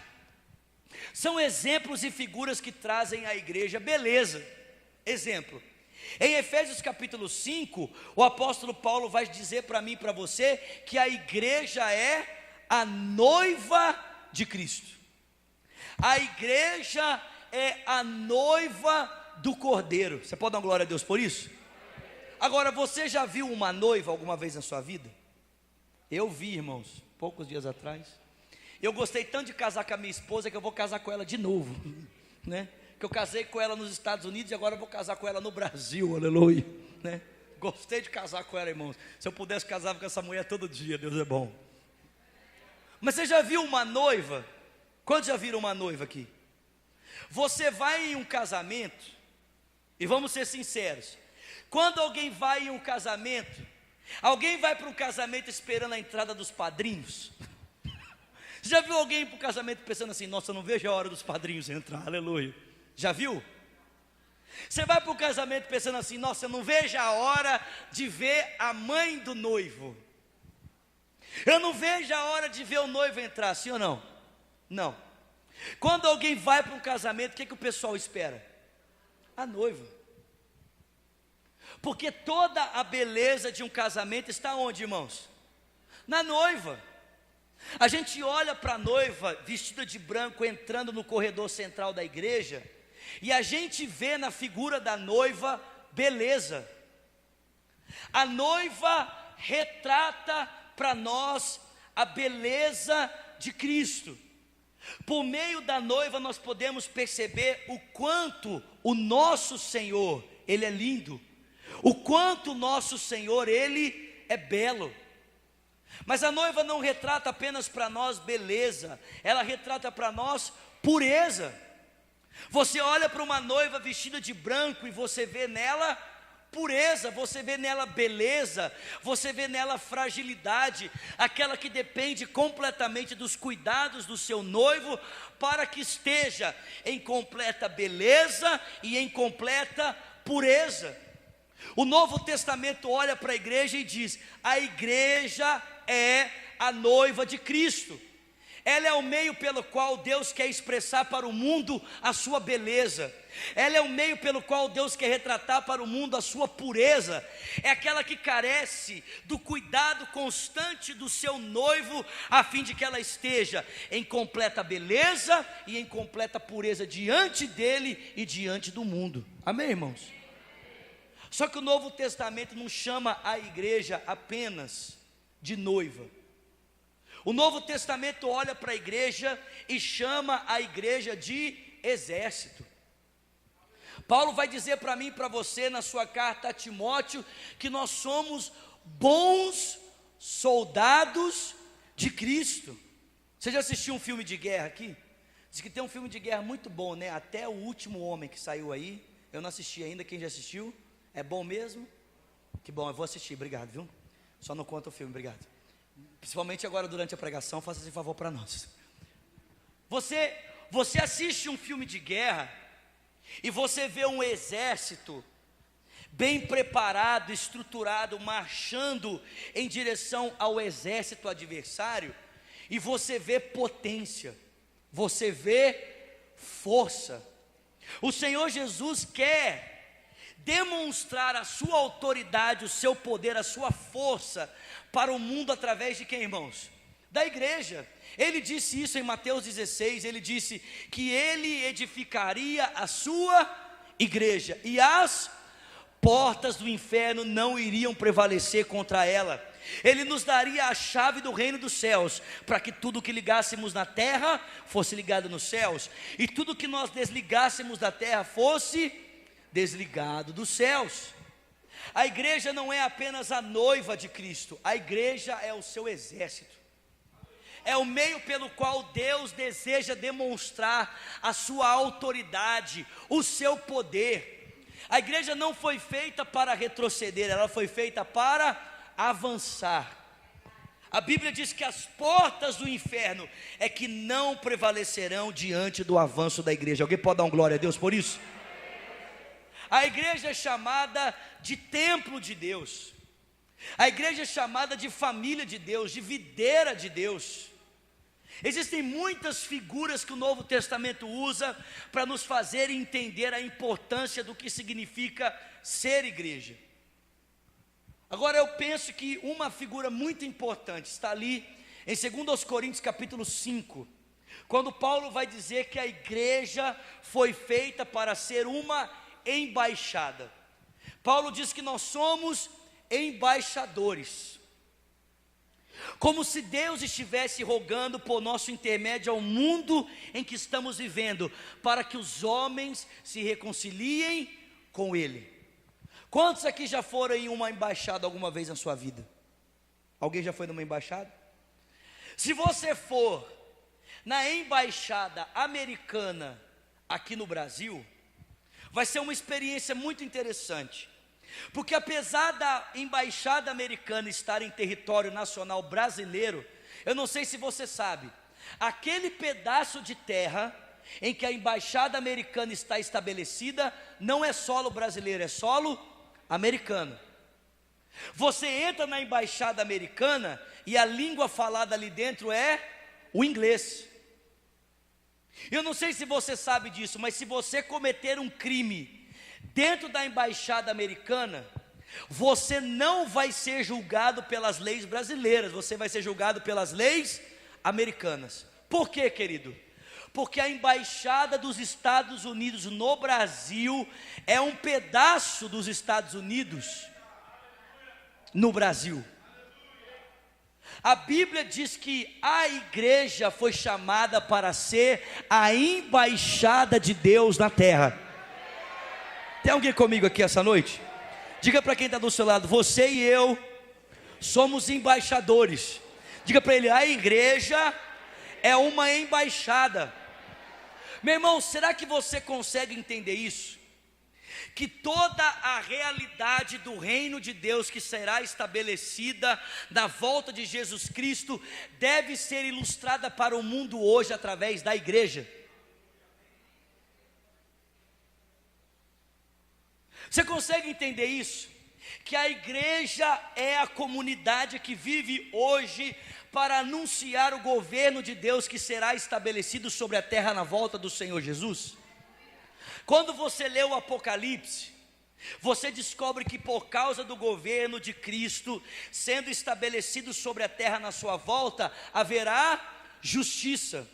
Speaker 1: São exemplos e figuras que trazem à igreja beleza. Exemplo, em Efésios capítulo 5, o apóstolo Paulo vai dizer para mim e para você que a igreja é a noiva de Cristo. A igreja é a noiva do Cordeiro. Você pode dar glória a Deus por isso? Agora, você já viu uma noiva alguma vez na sua vida? Eu vi, irmãos, poucos dias atrás. Eu gostei tanto de casar com a minha esposa que eu vou casar com ela de novo, né? Que eu casei com ela nos Estados Unidos e agora eu vou casar com ela no Brasil, aleluia, né? Gostei de casar com ela, irmãos. Se eu pudesse casar com essa mulher todo dia, Deus é bom. Mas você já viu uma noiva? Quantos já viram uma noiva aqui? Você vai em um casamento, e vamos ser sinceros, quando alguém vai em um casamento, alguém vai para um casamento esperando a entrada dos padrinhos? Você já viu alguém para o casamento pensando assim: nossa, eu não vejo a hora dos padrinhos entrar, aleluia? Já viu? Você vai para o casamento pensando assim: nossa, eu não vejo a hora de ver a mãe do noivo. Eu não vejo a hora de ver o noivo entrar, sim ou não? Não. Quando alguém vai para um casamento, o que o pessoal espera? A noiva. Porque toda a beleza de um casamento está onde, irmãos? Na noiva. A gente olha para a noiva vestida de branco entrando no corredor central da igreja, e a gente vê na figura da noiva beleza. A noiva retrata para nós a beleza de Cristo. Por meio da noiva nós podemos perceber o quanto o nosso Senhor, Ele é lindo, o quanto o nosso Senhor, Ele é belo. Mas a noiva não retrata apenas para nós beleza, ela retrata para nós pureza. Você olha para uma noiva vestida de branco e você vê nela pureza, você vê nela beleza, você vê nela fragilidade, aquela que depende completamente dos cuidados do seu noivo, para que esteja em completa beleza e em completa pureza. O Novo Testamento olha para a igreja e diz: a igreja é a noiva de Cristo. Ela é o meio pelo qual Deus quer expressar para o mundo a sua beleza. Ela é o meio pelo qual Deus quer retratar para o mundo a sua pureza. É aquela que carece do cuidado constante do seu noivo, a fim de que ela esteja em completa beleza e em completa pureza diante dele e diante do mundo. Amém, irmãos? Só que o Novo Testamento não chama a igreja apenas de noiva. O Novo Testamento olha para a igreja e chama a igreja de exército. Paulo vai dizer para mim e para você na sua carta a Timóteo que nós somos bons soldados de Cristo. Você já assistiu um filme de guerra aqui? Diz que tem um filme de guerra muito bom, né? Até o Último Homem, que saiu aí. Eu não assisti ainda, quem já assistiu? É bom mesmo? Que bom, eu vou assistir, obrigado, viu? Só não conta o filme, obrigado. Principalmente agora durante a pregação, faça esse favor para nós. Você assiste um filme de guerra e você vê um exército
Speaker 2: bem preparado, estruturado, marchando em direção ao exército adversário, e você vê potência, você vê força. O Senhor Jesus quer demonstrar a sua autoridade, o seu poder, a sua força para o mundo através de quem, irmãos? Da igreja. Ele disse isso em Mateus 16, ele disse que ele edificaria a sua igreja, e as portas do inferno não iriam prevalecer contra ela. Ele nos daria a chave do reino dos céus, para que tudo que ligássemos na terra fosse ligado nos céus, e tudo que nós desligássemos da terra fosse desligado dos céus. A igreja não é apenas a noiva de Cristo, a igreja é o seu exército. É o meio pelo qual Deus deseja demonstrar a sua autoridade, o seu poder. A igreja não foi feita para retroceder, ela foi feita para avançar. A Bíblia diz que as portas do inferno é que não prevalecerão diante do avanço da igreja. Alguém pode dar um glória a Deus por isso? A igreja é chamada de templo de Deus. A igreja é chamada de família de Deus, de videira de Deus. Existem muitas figuras que o Novo Testamento usa para nos fazer entender a importância do que significa ser igreja. Agora eu penso que uma figura muito importante está ali em 2 Coríntios capítulo 5, quando Paulo vai dizer que a igreja foi feita para ser uma embaixada. Paulo diz que nós somos embaixadores, como se Deus estivesse rogando por nosso intermédio ao mundo em que estamos vivendo, para que os homens se reconciliem com Ele. Quantos aqui já foram em uma embaixada alguma vez na sua vida? Alguém já foi numa embaixada? Se você for na embaixada americana aqui no Brasil, vai ser uma experiência muito interessante. Porque apesar da embaixada americana estar em território nacional brasileiro, eu não sei se você sabe, aquele pedaço de terra em que a embaixada americana está estabelecida, não é solo brasileiro, é solo americano. Você entra na embaixada americana e a língua falada ali dentro é o inglês. Eu não sei se você sabe disso, mas se você cometer um crime dentro da embaixada americana, você não vai ser julgado pelas leis brasileiras, você vai ser julgado pelas leis americanas. Por quê, querido? Porque a embaixada dos Estados Unidos no Brasil é um pedaço dos Estados Unidos no Brasil. A Bíblia diz que a igreja foi chamada para ser a embaixada de Deus na terra. Tem alguém comigo aqui essa noite? Diga para quem está do seu lado: você e eu somos embaixadores. Diga para ele: a igreja é uma embaixada. Meu irmão, será que você consegue entender isso? Que toda a realidade do reino de Deus que será estabelecida na volta de Jesus Cristo deve ser ilustrada para o mundo hoje através da igreja. Você consegue entender isso? Que a igreja é a comunidade que vive hoje para anunciar o governo de Deus que será estabelecido sobre a terra na volta do Senhor Jesus. Quando você lê o Apocalipse, você descobre que por causa do governo de Cristo sendo estabelecido sobre a terra na sua volta, haverá justiça.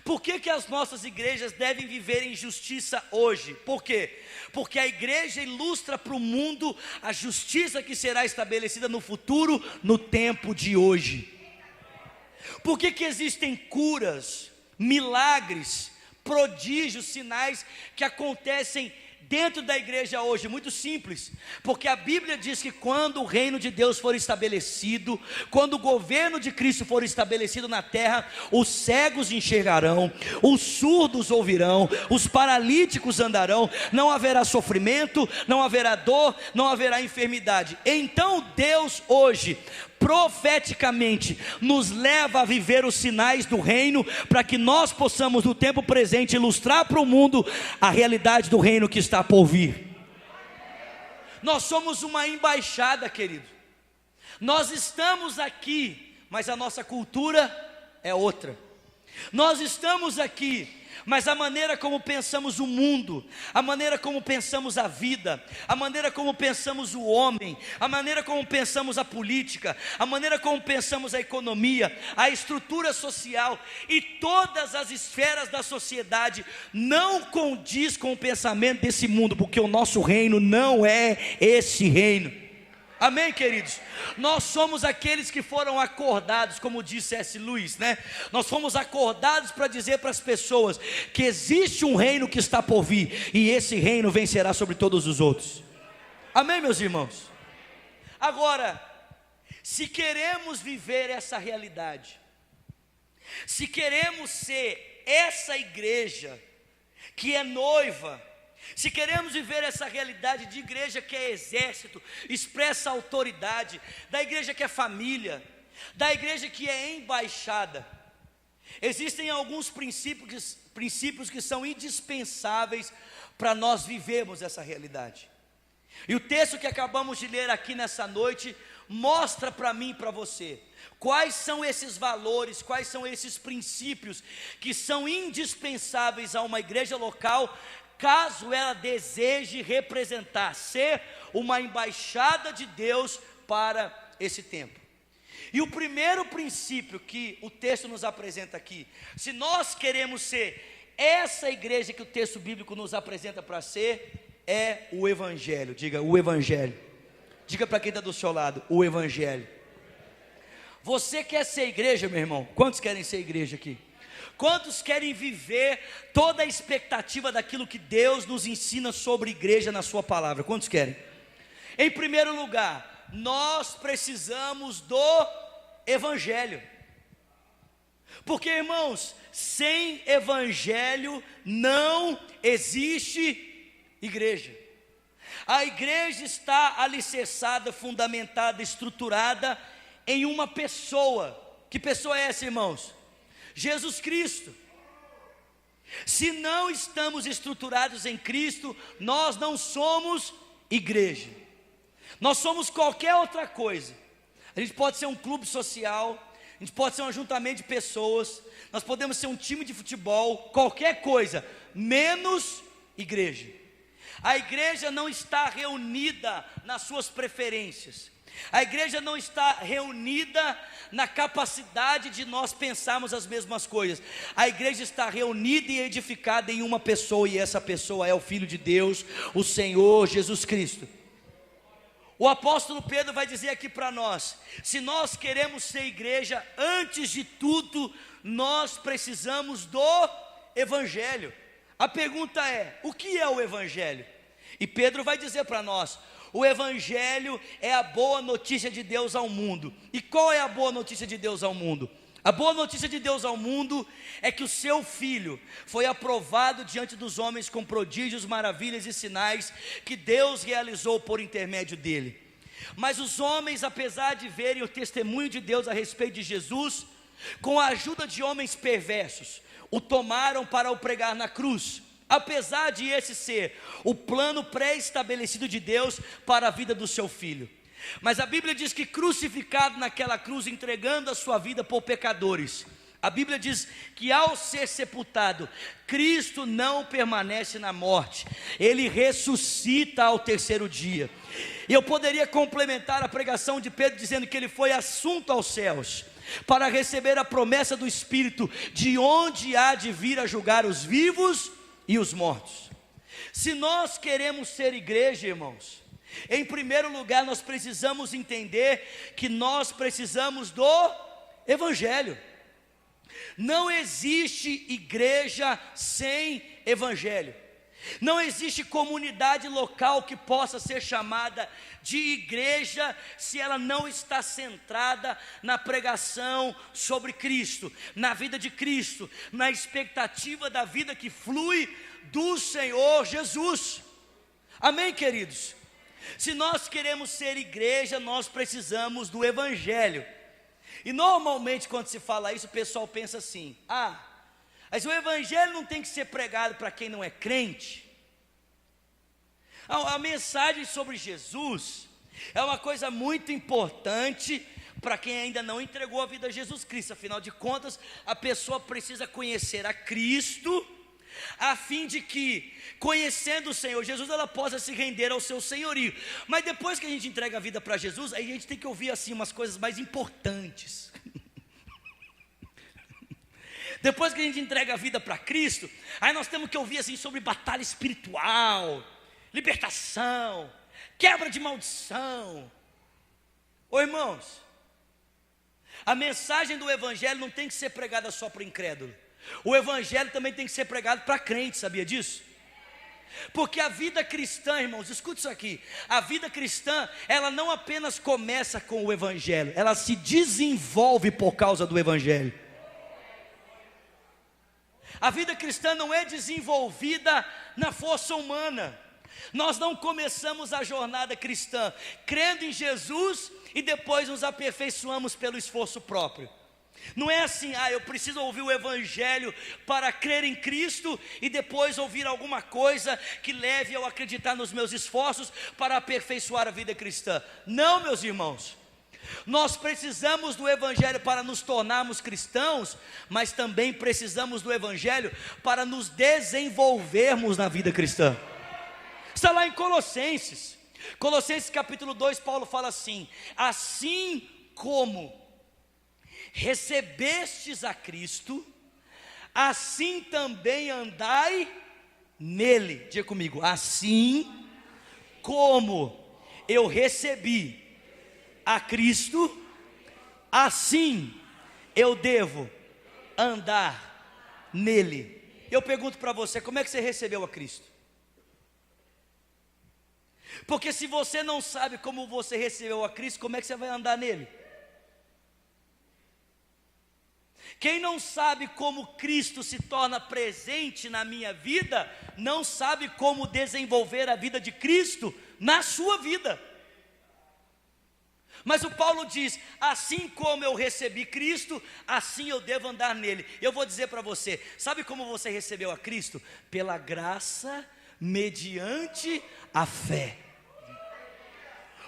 Speaker 2: Por que as nossas igrejas devem viver em justiça hoje? Por quê? Porque a igreja ilustra para o mundo a justiça que será estabelecida no futuro, no tempo de hoje. Por que existem curas, milagres, prodígios, sinais que acontecem dentro da igreja hoje? Muito simples, porque a Bíblia diz que quando o reino de Deus for estabelecido, quando o governo de Cristo for estabelecido na terra, os cegos enxergarão, os surdos ouvirão, os paralíticos andarão, não haverá sofrimento, não haverá dor, não haverá enfermidade. Então Deus hoje profeticamente nos leva a viver os sinais do reino, para que nós possamos no tempo presente ilustrar para o mundo a realidade do reino que está por vir. Nós somos uma embaixada, querido. Nós estamos aqui, mas a nossa cultura é outra. Nós estamos aqui, mas a maneira como pensamos o mundo, a maneira como pensamos a vida, a maneira como pensamos o homem, a maneira como pensamos a política, a maneira como pensamos a economia, a estrutura social e todas as esferas da sociedade não condiz com o pensamento desse mundo, porque o nosso reino não é esse reino. Amém, queridos? Nós somos aqueles que foram acordados, como disse C.S. Lewis, né? Nós fomos acordados para dizer para as pessoas que existe um reino que está por vir, e esse reino vencerá sobre todos os outros. Amém, meus irmãos? Agora, se queremos viver essa realidade, se queremos ser essa igreja que é noiva, se queremos viver essa realidade de igreja que é exército, expressa autoridade, da igreja que é família, da igreja que é embaixada, existem alguns princípios que são indispensáveis para nós vivermos essa realidade. E o texto que acabamos de ler aqui nessa noite mostra para mim e para você quais são esses valores, quais são esses princípios que são indispensáveis a uma igreja local, caso ela deseje representar, ser uma embaixada de Deus para esse tempo. E o primeiro princípio que o texto nos apresenta aqui, se nós queremos ser essa igreja que o texto bíblico nos apresenta para ser, é o Evangelho. Diga, o Evangelho. Diga para quem está do seu lado, o Evangelho. Você quer ser igreja, meu irmão? Quantos querem ser igreja aqui? Quantos querem viver toda a expectativa daquilo que Deus nos ensina sobre igreja na sua palavra? Quantos querem? Em primeiro lugar, nós precisamos do Evangelho. Porque, irmãos, sem Evangelho não existe igreja. A igreja está alicerçada, fundamentada, estruturada em uma pessoa. Que pessoa é essa, irmãos? Jesus Cristo. Se não estamos estruturados em Cristo, nós não somos igreja. Nós somos qualquer outra coisa. A gente pode ser um clube social, a gente pode ser um ajuntamento de pessoas, nós podemos ser um time de futebol, qualquer coisa, menos igreja. A igreja não está reunida nas suas preferências. A igreja não está reunida na capacidade de nós pensarmos as mesmas coisas. A igreja está reunida e edificada em uma pessoa, e essa pessoa é o Filho de Deus, o Senhor Jesus Cristo. O apóstolo Pedro vai dizer aqui para nós: se nós queremos ser igreja, antes de tudo, nós precisamos do Evangelho. A pergunta é: o que é o Evangelho? E Pedro vai dizer para nós: o Evangelho é a boa notícia de Deus ao mundo. E qual é a boa notícia de Deus ao mundo? A boa notícia de Deus ao mundo é que o seu Filho foi aprovado diante dos homens com prodígios, maravilhas e sinais que Deus realizou por intermédio dele. Mas os homens, apesar de verem o testemunho de Deus a respeito de Jesus, com a ajuda de homens perversos, o tomaram para o pregar na cruz. Apesar de esse ser o plano pré-estabelecido de Deus para a vida do seu Filho. Mas a Bíblia diz que crucificado naquela cruz, entregando a sua vida por pecadores, a Bíblia diz que ao ser sepultado, Cristo não permanece na morte, Ele ressuscita ao terceiro dia. E eu poderia complementar a pregação de Pedro dizendo que Ele foi assunto aos céus, para receber a promessa do Espírito, de onde há de vir a julgar os vivos e os mortos. Se nós queremos ser igreja, irmãos, em primeiro lugar nós precisamos entender que nós precisamos do Evangelho. Não existe igreja sem Evangelho. Não existe comunidade local que possa ser chamada de igreja se ela não está centrada na pregação sobre Cristo, na vida de Cristo, na expectativa da vida que flui do Senhor Jesus. Amém, queridos? Se nós queremos ser igreja, nós precisamos do Evangelho. E normalmente quando se fala isso, o pessoal pensa assim: mas o Evangelho não tem que ser pregado para quem não é crente? A mensagem sobre Jesus é uma coisa muito importante para quem ainda não entregou a vida a Jesus Cristo. Afinal de contas, a pessoa precisa conhecer a Cristo, a fim de que, conhecendo o Senhor Jesus, ela possa se render ao seu senhorio. Mas depois que a gente entrega a vida para Jesus, aí a gente tem que ouvir assim umas coisas mais importantes. Depois que a gente entrega a vida para Cristo, aí nós temos que ouvir assim sobre batalha espiritual, libertação, quebra de maldição. Ô irmãos, a mensagem do Evangelho não tem que ser pregada só para o incrédulo. O Evangelho também tem que ser pregado para crente, sabia disso? Porque a vida cristã, irmãos, escute isso aqui. A vida cristã, ela não apenas começa com o Evangelho, ela se desenvolve por causa do Evangelho. A vida cristã não é desenvolvida na força humana. Nós não começamos a jornada cristã crendo em Jesus e depois nos aperfeiçoamos pelo esforço próprio. Não é assim, eu preciso ouvir o Evangelho para crer em Cristo e depois ouvir alguma coisa que leve eu a acreditar nos meus esforços para aperfeiçoar a vida cristã. Não, meus irmãos. Nós precisamos do Evangelho para nos tornarmos cristãos, mas também precisamos do Evangelho para nos desenvolvermos na vida cristã. Está lá em Colossenses capítulo 2, Paulo fala assim: assim como recebestes a Cristo, assim também andai nele. Diga comigo: assim como eu recebi a Cristo, assim eu devo andar nele. Eu pergunto para você, como é que você recebeu a Cristo? Porque se você não sabe como você recebeu a Cristo, como é que você vai andar nele? Quem não sabe como Cristo se torna presente na minha vida, não sabe como desenvolver a vida de Cristo na sua vida. Mas o Paulo diz: assim como eu recebi Cristo, assim eu devo andar nele. Eu vou dizer para você, sabe como você recebeu a Cristo? Pela graça, mediante a fé.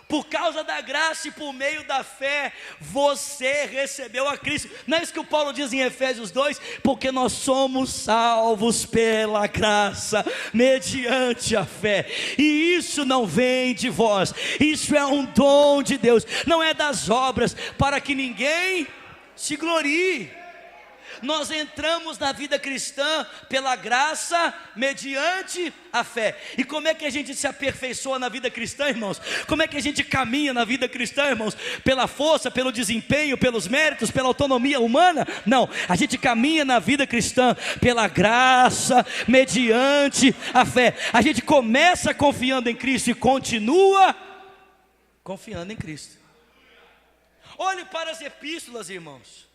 Speaker 2: Por causa da graça e por meio da fé, você recebeu a Cristo. Não é isso que o Paulo diz em Efésios 2? Porque nós somos salvos pela graça, mediante a fé. E isso não vem de vós, isso é um dom de Deus, não é das obras, para que ninguém se glorie. Nós entramos na vida cristã pela graça, mediante a fé. E como é que a gente se aperfeiçoa na vida cristã, irmãos? Como é que a gente caminha na vida cristã, irmãos? Pela força, pelo desempenho, pelos méritos, pela autonomia humana? Não, a gente caminha na vida cristã pela graça, mediante a fé. A gente começa confiando em Cristo e continua confiando em Cristo. Olhe para as epístolas, irmãos.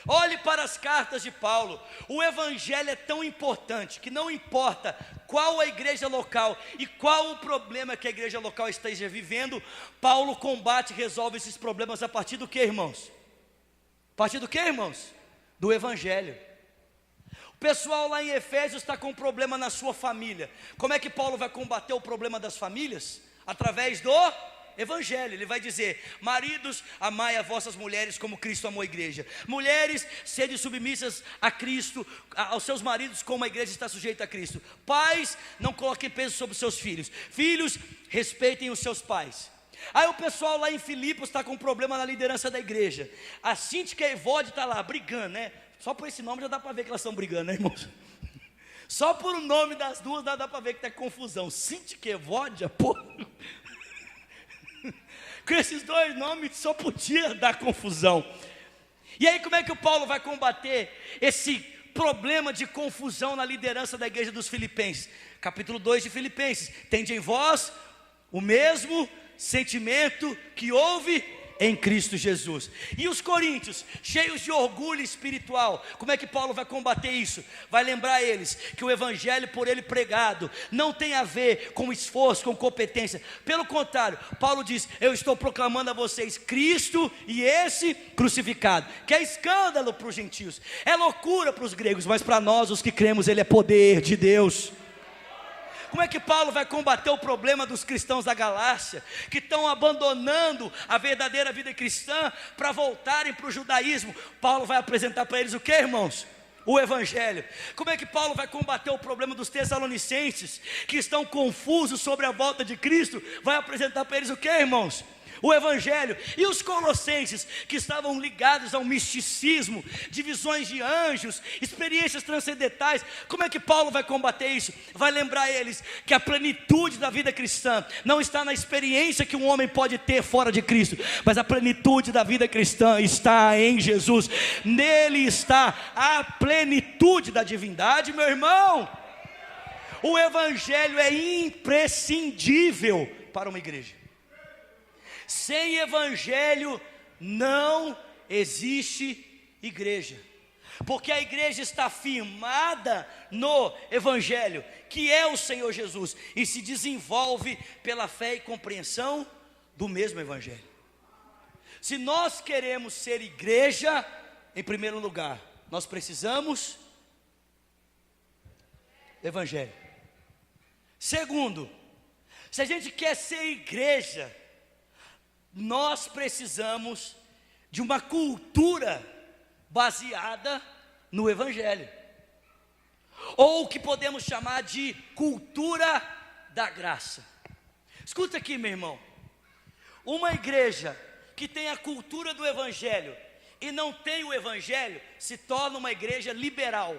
Speaker 2: Olhe para as cartas de Paulo. O Evangelho é tão importante que não importa qual a igreja local e qual o problema que a igreja local esteja vivendo, Paulo combate e resolve esses problemas a partir do que, irmãos? A partir do que, irmãos? Do Evangelho. O pessoal lá em Efésios está com um problema na sua família. Como é que Paulo vai combater o problema das famílias? Através do Evangelho. Ele vai dizer: maridos, amai as vossas mulheres como Cristo amou a igreja. Mulheres, sede submissas a Cristo, aos seus maridos como a igreja está sujeita a Cristo. Pais, não coloquem peso sobre os seus filhos. Filhos, respeitem os seus pais. Aí o pessoal lá em Filipos está com um problema na liderança da igreja. A Cíntica e a Evode está lá brigando, né? Só por esse nome já dá para ver que elas estão brigando, né, irmãos? Só por o nome das duas dá para ver que tem confusão. Cíntica e Evode, pô. Com esses dois nomes só podia dar confusão. E aí como é que o Paulo vai combater esse problema de confusão na liderança da igreja dos Filipenses? Capítulo 2 de Filipenses: tende em vós o mesmo sentimento que houve em Cristo Jesus. E os coríntios, cheios de orgulho espiritual, como é que Paulo vai combater isso? Vai lembrar eles que o evangelho por ele pregado não tem a ver com esforço, com competência. Pelo contrário, Paulo diz: eu estou proclamando a vocês Cristo e esse crucificado, que é escândalo para os gentios, é loucura para os gregos, mas para nós os que cremos ele é poder de Deus. Como é que Paulo vai combater o problema dos cristãos da Galácia, que estão abandonando a verdadeira vida cristã para voltarem para o judaísmo? Paulo vai apresentar para eles o que, irmãos? O Evangelho. Como é que Paulo vai combater o problema dos tessalonicenses, que estão confusos sobre a volta de Cristo? Vai apresentar para eles o que, irmãos? O Evangelho. E os colossenses, que estavam ligados ao misticismo, de visões de anjos, experiências transcendentais, como é que Paulo vai combater isso? Vai lembrar eles que a plenitude da vida cristã não está na experiência que um homem pode ter fora de Cristo, mas a plenitude da vida cristã está em Jesus. Nele está a plenitude da divindade, meu irmão. O Evangelho é imprescindível para uma igreja. Sem Evangelho não existe igreja, porque a igreja está firmada no Evangelho, que é o Senhor Jesus, e se desenvolve pela fé e compreensão do mesmo Evangelho. Se nós queremos ser igreja, em primeiro lugar, nós precisamos do Evangelho. Segundo, se a gente quer ser igreja, nós precisamos de uma cultura baseada no Evangelho, ou o que podemos chamar de cultura da graça. Escuta aqui, meu irmão, uma igreja que tem a cultura do Evangelho e não tem o Evangelho, se torna uma igreja liberal.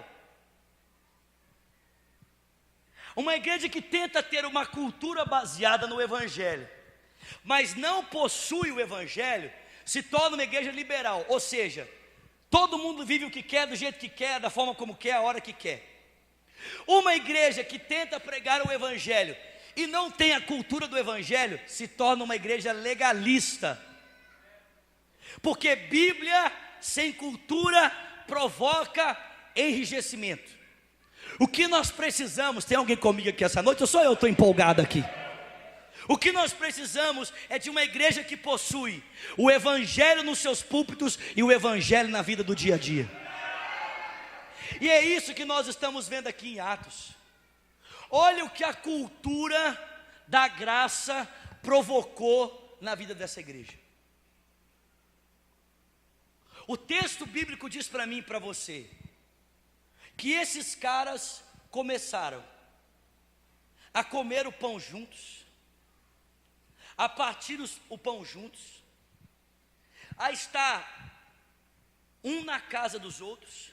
Speaker 2: Uma igreja que tenta ter uma cultura baseada no Evangelho, mas não possui o Evangelho, se torna uma igreja liberal, ou seja, todo mundo vive o que quer, do jeito que quer, da forma como quer, a hora que quer. Uma igreja que tenta pregar o Evangelho e não tem a cultura do Evangelho, se torna uma igreja legalista, porque Bíblia sem cultura provoca enrijecimento. O que nós precisamos, tem alguém comigo aqui essa noite, ou só eu estou empolgado aqui? O que nós precisamos é de uma igreja que possui o Evangelho nos seus púlpitos e o Evangelho na vida do dia a dia. E é isso que nós estamos vendo aqui em Atos. Olha o que a cultura da graça provocou na vida dessa igreja. O texto bíblico diz para mim e para você que esses caras começaram a comer o pão juntos, a partir o pão juntos, a estar um na casa dos outros,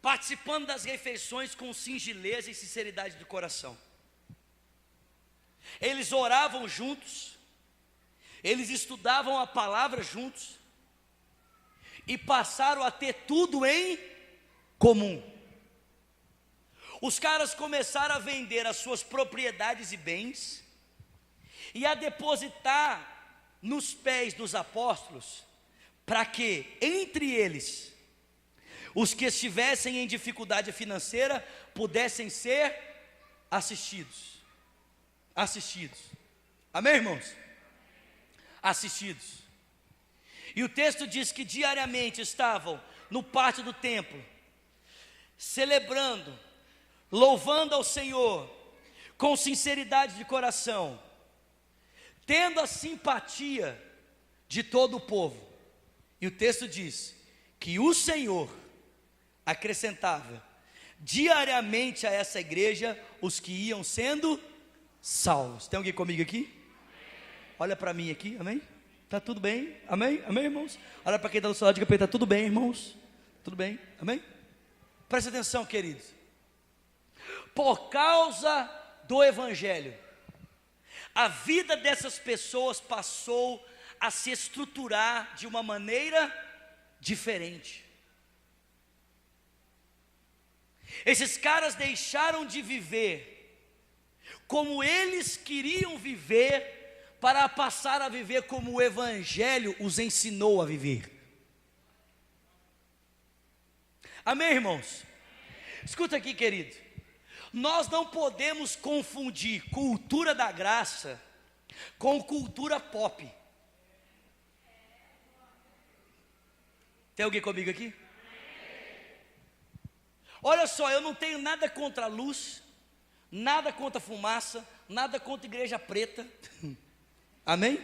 Speaker 2: participando das refeições com singeleza e sinceridade do coração. Eles oravam juntos, eles estudavam a palavra juntos, e passaram a ter tudo em comum. Os caras começaram a vender as suas propriedades e bens, e a depositar nos pés dos apóstolos, para que entre eles, os que estivessem em dificuldade financeira, pudessem ser assistidos. Amém, irmãos? Assistidos. E o texto diz que diariamente estavam no pátio do templo, celebrando, louvando ao Senhor, com sinceridade de coração, tendo a simpatia de todo o povo. E o texto diz que o Senhor acrescentava diariamente a essa igreja os que iam sendo salvos. Tem alguém comigo aqui? Olha para mim aqui, amém? Está tudo bem? Amém? Amém, irmãos? Olha para quem está do seu lado, diga para ele, está tudo bem, irmãos? Tudo bem? Amém? Presta atenção, queridos. Por causa do Evangelho, a vida dessas pessoas passou a se estruturar de uma maneira diferente. Esses caras deixaram de viver como eles queriam viver, para passar a viver como o Evangelho os ensinou a viver. Amém, irmãos? Escuta aqui, querido. Nós não podemos confundir cultura da graça com cultura pop. Tem alguém comigo aqui? Olha só, eu não tenho nada contra a luz, Nada contra fumaça, nada contra igreja preta. Amém?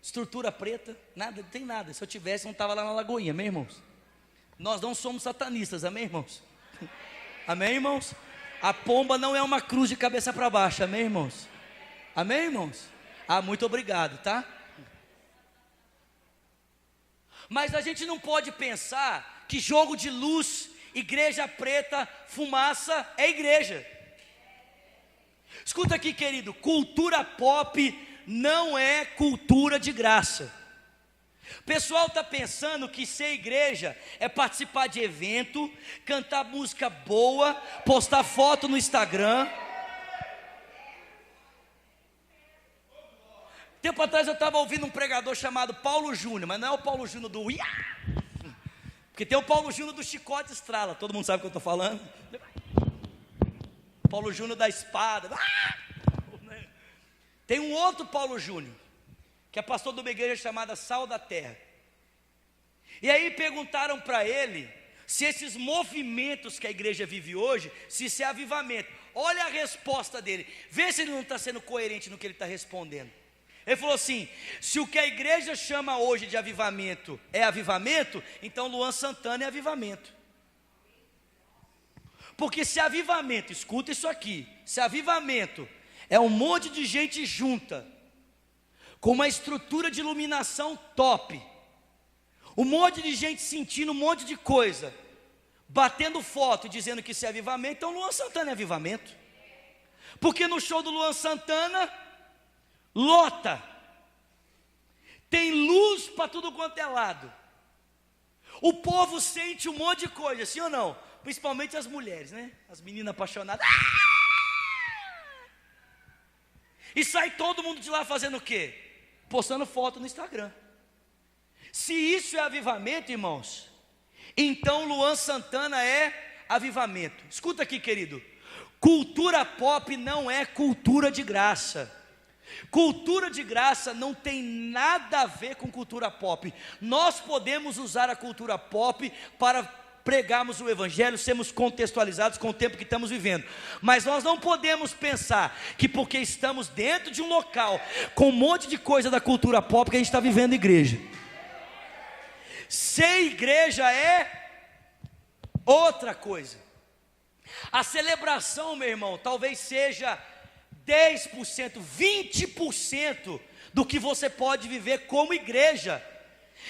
Speaker 2: Estrutura preta, nada, não tem nada. Se eu tivesse, não estava lá na Lagoinha, amém, irmãos? Nós não somos satanistas, amém, irmãos? Amém, irmãos? A pomba não é uma cruz de cabeça para baixo, amém, irmãos? Amém, irmãos? Ah, muito obrigado, tá? Mas a gente não pode pensar que jogo de luz, igreja preta, fumaça é igreja. Escuta aqui, querido, cultura pop não é cultura de graça. O pessoal está pensando que ser igreja é participar de evento, cantar música boa, postar foto no Instagram. Tempo atrás eu estava ouvindo um pregador chamado Paulo Júnior, mas não é o Paulo Júnior do Iá, porque tem o Paulo Júnior do Chicote Estrala, todo mundo sabe o que eu estou falando. Paulo Júnior da espada. Tem um outro Paulo Júnior, que é pastor de uma igreja chamada Sal da Terra. E aí perguntaram para ele se esses movimentos que a igreja vive hoje, se isso é avivamento. Olha a resposta dele, vê se ele não está sendo coerente no que ele está respondendo. Ele falou assim: se o que a igreja chama hoje de avivamento é avivamento, então Luan Santana é avivamento. Porque se avivamento, escuta isso aqui, se avivamento é um monte de gente junta, com uma estrutura de iluminação top, um monte de gente sentindo um monte de coisa, batendo foto e dizendo que isso é avivamento, então Luan Santana é avivamento. Porque no show do Luan Santana lota, tem luz para tudo quanto é lado, o povo sente um monte de coisa, sim ou não? Principalmente as mulheres, né? As meninas apaixonadas. E sai todo mundo de lá fazendo o quê? Postando foto no Instagram. Se isso é avivamento, irmãos, então Luan Santana é avivamento. Escuta aqui, querido, cultura pop não é cultura de graça. Cultura de graça não tem nada a ver com cultura pop. Nós podemos usar a cultura pop para pregarmos o evangelho, sermos contextualizados com o tempo que estamos vivendo, mas nós não podemos pensar que porque estamos dentro de um local com um monte de coisa da cultura pop que a gente está vivendo igreja. Ser igreja é outra coisa. A celebração, meu irmão, talvez seja 10%, 20% do que você pode viver como igreja.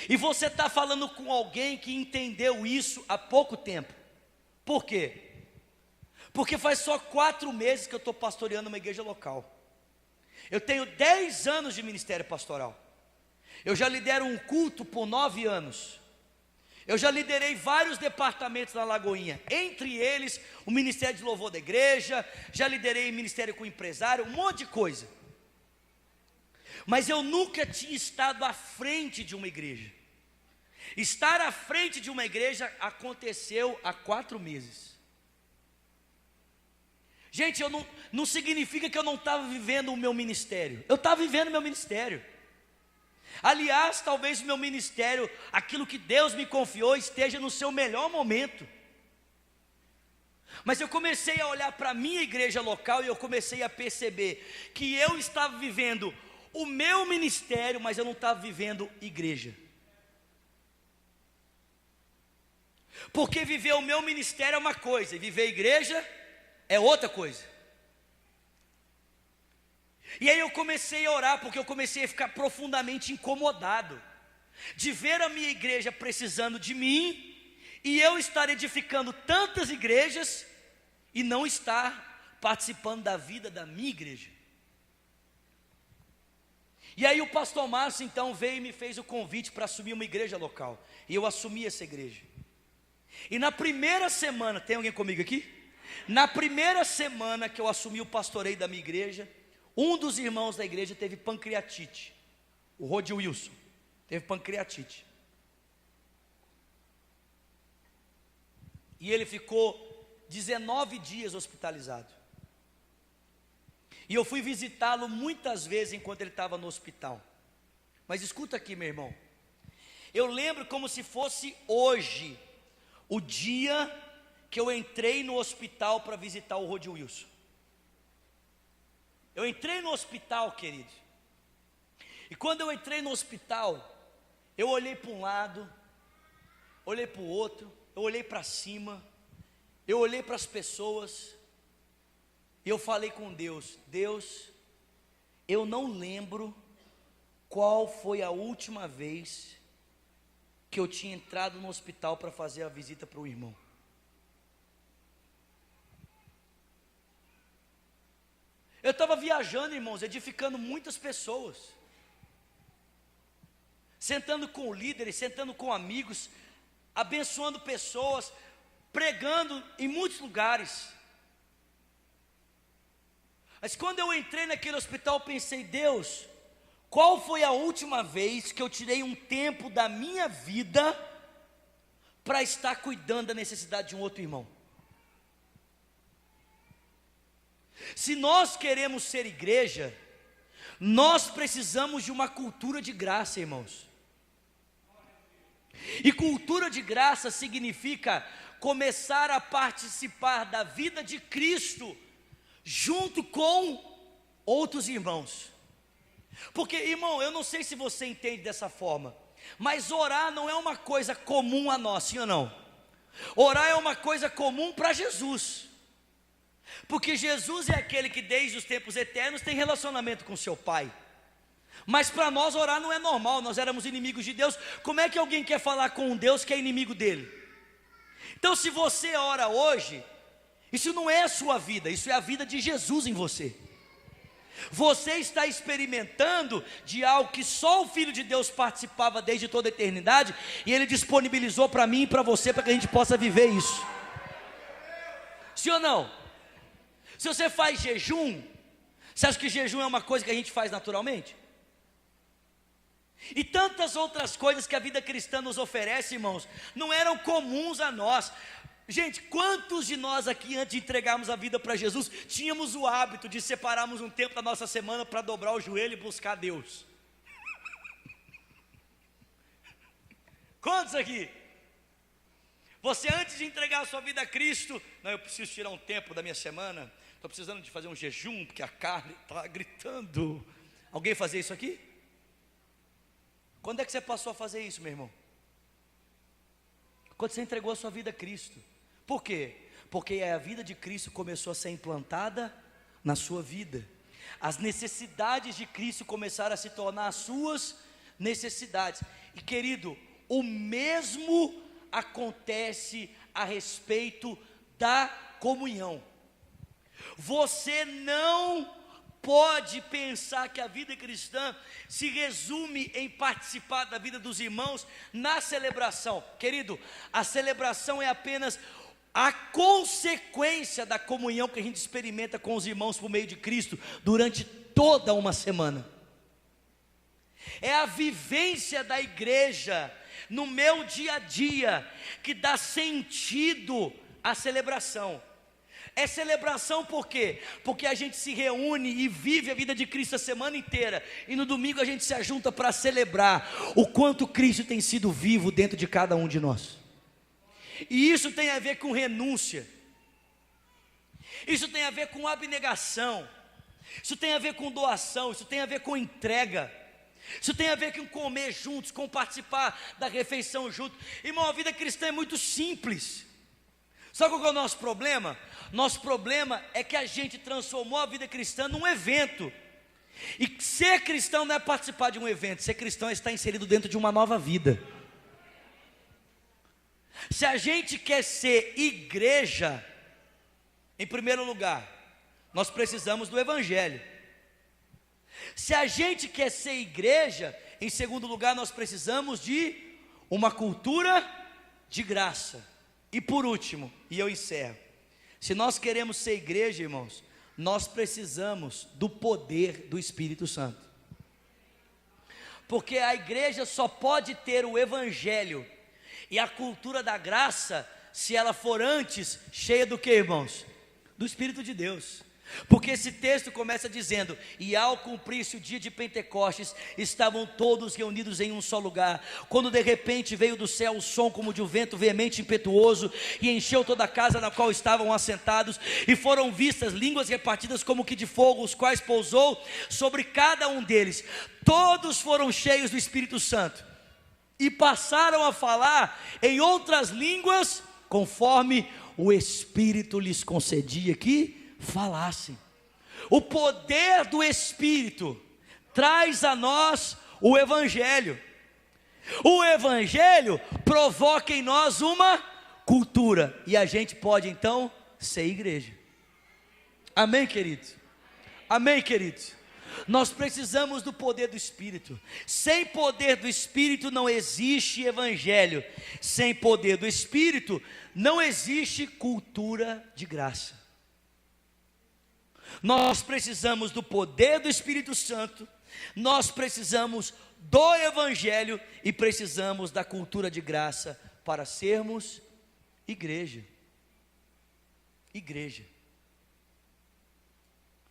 Speaker 2: E você está falando com alguém que entendeu isso há pouco tempo. Por quê? Porque faz só 4 meses que eu estou pastoreando uma igreja local. Eu tenho 10 anos de ministério pastoral. Eu já lidero um culto por 9 anos. Eu já liderei vários departamentos na Lagoinha, entre eles o ministério de louvor da igreja. Já liderei ministério com empresário, um monte de coisa. Mas eu nunca tinha estado à frente de uma igreja. Estar à frente de uma igreja aconteceu há 4 meses. Gente, não significa que eu não estava vivendo o meu ministério. Eu estava vivendo o meu ministério. Aliás, talvez o meu ministério, aquilo que Deus me confiou, esteja no seu melhor momento. Mas eu comecei a olhar para a minha igreja local e eu comecei a perceber que eu estava vivendo o meu ministério, mas eu não estava vivendo igreja. Porque viver o meu ministério é uma coisa, e viver igreja é outra coisa. E aí eu comecei a orar, porque eu comecei a ficar profundamente incomodado de ver a minha igreja precisando de mim, e eu estar edificando tantas igrejas e não estar participando da vida da minha igreja. E aí o pastor Márcio então veio e me fez o convite para assumir uma igreja local. E eu assumi essa igreja. E na primeira semana, tem alguém comigo aqui? Na primeira semana que eu assumi o pastoreio da minha igreja, um dos irmãos da igreja teve pancreatite. O Rod Wilson teve pancreatite. E ele ficou 19 dias hospitalizado. E eu fui visitá-lo muitas vezes enquanto ele estava no hospital. Mas escuta aqui, meu irmão. Eu lembro como se fosse hoje o dia que eu entrei no hospital para visitar o Rod Wilson. Eu entrei no hospital, querido. E quando eu entrei no hospital, eu olhei para um lado, olhei para o outro, eu olhei para cima, eu olhei para as pessoas, e eu falei com Deus: Deus, eu não lembro qual foi a última vez que eu tinha entrado no hospital para fazer a visita para o irmão. Eu estava viajando, irmãos, edificando muitas pessoas, sentando com líderes, sentando com amigos, abençoando pessoas, pregando em muitos lugares. Mas quando eu entrei naquele hospital, eu pensei: Deus, qual foi a última vez que eu tirei um tempo da minha vida para estar cuidando da necessidade de um outro irmão? Se nós queremos ser igreja, nós precisamos de uma cultura de graça, irmãos. E cultura de graça significa começar a participar da vida de Cristo junto com outros irmãos. Porque, irmão, eu não sei se você entende dessa forma, mas orar não é uma coisa comum a nós, sim ou não? Orar é uma coisa comum para Jesus, porque Jesus é aquele que desde os tempos eternos tem relacionamento com seu Pai. Mas para nós orar não é normal, nós éramos inimigos de Deus. Como é que alguém quer falar com um Deus que é inimigo dele? Então, se você ora hoje, isso não é a sua vida, isso é a vida de Jesus em você. Você está experimentando de algo que só o Filho de Deus participava desde toda a eternidade, e Ele disponibilizou para mim e para você, para que a gente possa viver isso. Sim ou não? Se você faz jejum, você acha que jejum é uma coisa que a gente faz naturalmente? E tantas outras coisas que a vida cristã nos oferece, irmãos, não eram comuns a nós. Gente, quantos de nós aqui, antes de entregarmos a vida para Jesus, tínhamos o hábito de separarmos um tempo da nossa semana para dobrar o joelho e buscar Deus? Quantos aqui? Você, antes de entregar a sua vida a Cristo: não, eu preciso tirar um tempo da minha semana, estou precisando de fazer um jejum, porque a carne está gritando. Alguém fazia isso aqui? Quando é que você passou a fazer isso, meu irmão? Quando você entregou a sua vida a Cristo. Por quê? Porque a vida de Cristo começou a ser implantada na sua vida. As necessidades de Cristo começaram a se tornar as suas necessidades. E, querido, o mesmo acontece a respeito da comunhão. Você não pode pensar que a vida cristã se resume em participar da vida dos irmãos na celebração. Querido, a celebração é apenas a consequência da comunhão que a gente experimenta com os irmãos por meio de Cristo durante toda uma semana. É a vivência da igreja no meu dia a dia que dá sentido à celebração. É celebração por quê? Porque a gente se reúne e vive a vida de Cristo a semana inteira, e no domingo a gente se ajunta para celebrar o quanto Cristo tem sido vivo dentro de cada um de nós. E isso tem a ver com renúncia, isso tem a ver com abnegação, isso tem a ver com doação, isso tem a ver com entrega, isso tem a ver com comer juntos, com participar da refeição juntos. Irmão, a vida cristã é muito simples. Sabe qual é o nosso problema? Nosso problema é que a gente transformou a vida cristã num evento. E ser cristão não é participar de um evento, ser cristão é estar inserido dentro de uma nova vida. Se a gente quer ser igreja, em primeiro lugar, nós precisamos do Evangelho. Se a gente quer ser igreja, em segundo lugar, nós precisamos de uma cultura de graça. E por último, e eu encerro, se nós queremos ser igreja, irmãos, nós precisamos do poder do Espírito Santo. Porque a igreja só pode ter o Evangelho e a cultura da graça se ela for antes cheia do que, irmãos? Do Espírito de Deus. Porque esse texto começa dizendo: e ao cumprir-se o dia de Pentecostes, estavam todos reunidos em um só lugar, quando de repente veio do céu o som como de um vento veemente e impetuoso, e encheu toda a casa na qual estavam assentados, e foram vistas línguas repartidas como que de fogo, os quais pousou sobre cada um deles. Todos foram cheios do Espírito Santo, e passaram a falar em outras línguas, conforme o Espírito lhes concedia que falassem. O poder do Espírito traz a nós o Evangelho. O Evangelho provoca em nós uma cultura, e a gente pode então ser igreja. Amém, querido? Amém, querido? Nós precisamos do poder do Espírito. Sem poder do Espírito não existe Evangelho. Sem poder do Espírito não existe cultura de graça. Nós precisamos do poder do Espírito Santo, nós precisamos do Evangelho e precisamos da cultura de graça para sermos igreja. Igreja.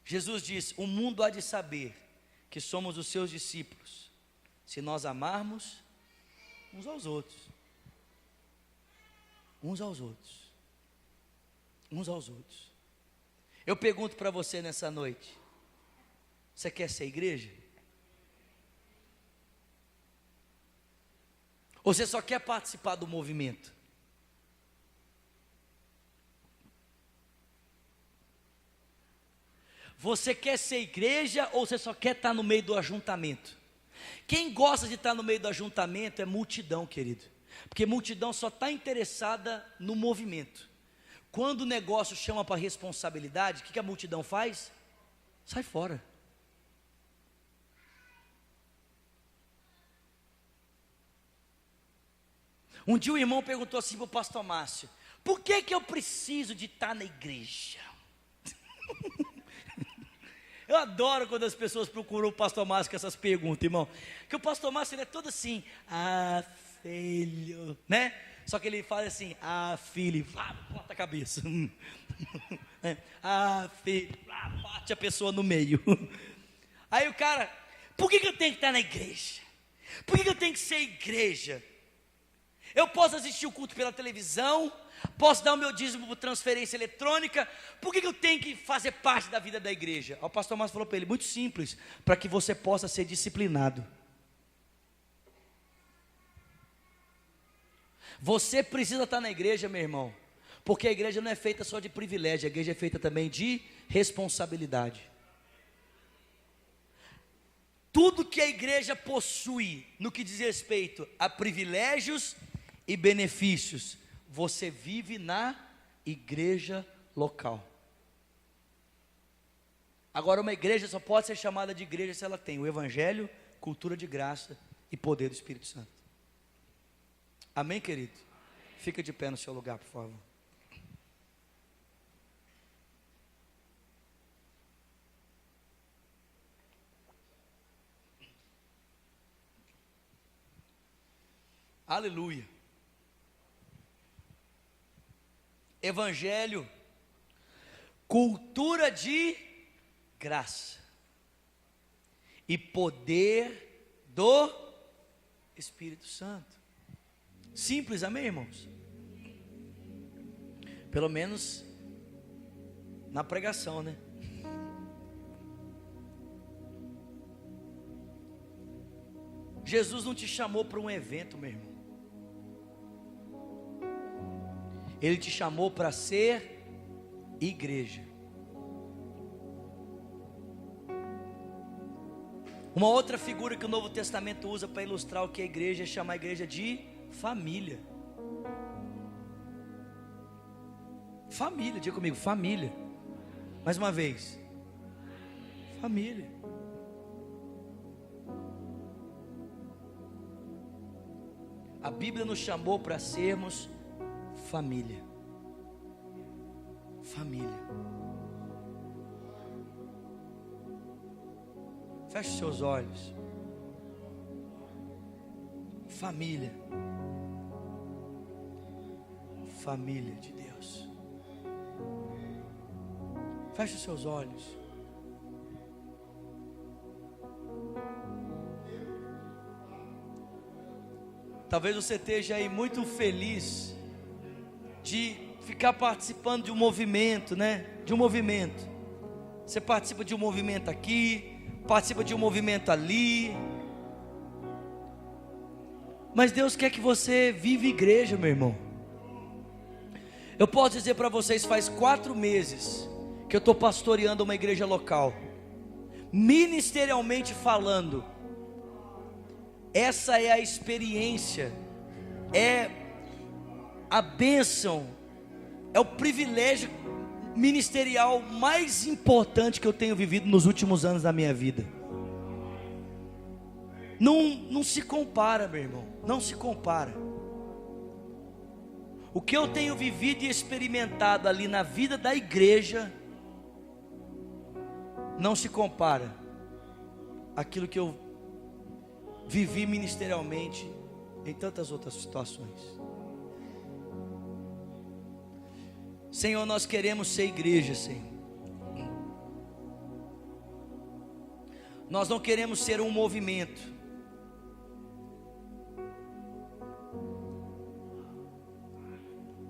Speaker 2: Jesus diz: o mundo há de saber que somos os seus discípulos, se nós amarmos uns aos outros. Uns aos outros. Uns aos outros. Eu pergunto para você nessa noite: você quer ser igreja? Ou você só quer participar do movimento? Você quer ser igreja ou você só quer estar no meio do ajuntamento? Quem gosta de estar no meio do ajuntamento é multidão, querido. Porque multidão só está interessada no movimento. Quando o negócio chama para responsabilidade, o que a multidão faz? Sai fora. Um dia o irmão perguntou assim para o pastor Márcio: por que eu preciso de estar na igreja? Eu adoro quando as pessoas procuram o pastor Márcio com essas perguntas, irmão. Porque o pastor Márcio, ele é todo assim: ah, filho, né? Só que ele fala assim: ah, filho, bota a cabeça. Ah, filho, bate a pessoa no meio. Aí o cara: por que eu tenho que estar na igreja? Por que eu tenho que ser igreja? Eu posso assistir o culto pela televisão, posso dar o meu dízimo por transferência eletrônica, por que eu tenho que fazer parte da vida da igreja? O pastor Márcio falou para ele: muito simples, para que você possa ser disciplinado. Você precisa estar na igreja, meu irmão, porque a igreja não é feita só de privilégio, a igreja é feita também de responsabilidade. Tudo que a igreja possui no que diz respeito a privilégios e benefícios, você vive na igreja local. Agora, uma igreja só pode ser chamada de igreja se ela tem o Evangelho, cultura de graça e poder do Espírito Santo. Amém, querido? Fica de pé no seu lugar, por favor. Aleluia. Evangelho, cultura de graça e poder do Espírito Santo. Simples, amém, irmãos? Pelo menos na pregação, né? Jesus não te chamou para um evento, meu irmão. Ele te chamou para ser igreja. Uma outra figura que o Novo Testamento usa para ilustrar o que é igreja é chamar a igreja de família. Família, diga comigo, família. Mais uma vez. Família. A Bíblia nos chamou para sermos família. Família. Feche seus olhos. Família. Família de Deus. Feche os seus olhos. Talvez você esteja aí muito feliz de ficar participando de um movimento, né? De um movimento. Você participa de um movimento aqui, participa de um movimento ali. Mas Deus quer que você viva igreja, meu irmão. Eu posso dizer para vocês, faz 4 meses que eu estou pastoreando uma igreja local. Ministerialmente falando, essa é a experiência, é a bênção, é o privilégio ministerial mais importante que eu tenho vivido nos últimos anos da minha vida. Não se compara, meu irmão, não se compara. O que eu tenho vivido e experimentado ali na vida da igreja não se compara àquilo que eu vivi ministerialmente em tantas outras situações. Senhor, nós queremos ser igreja, Senhor. Nós não queremos ser um movimento.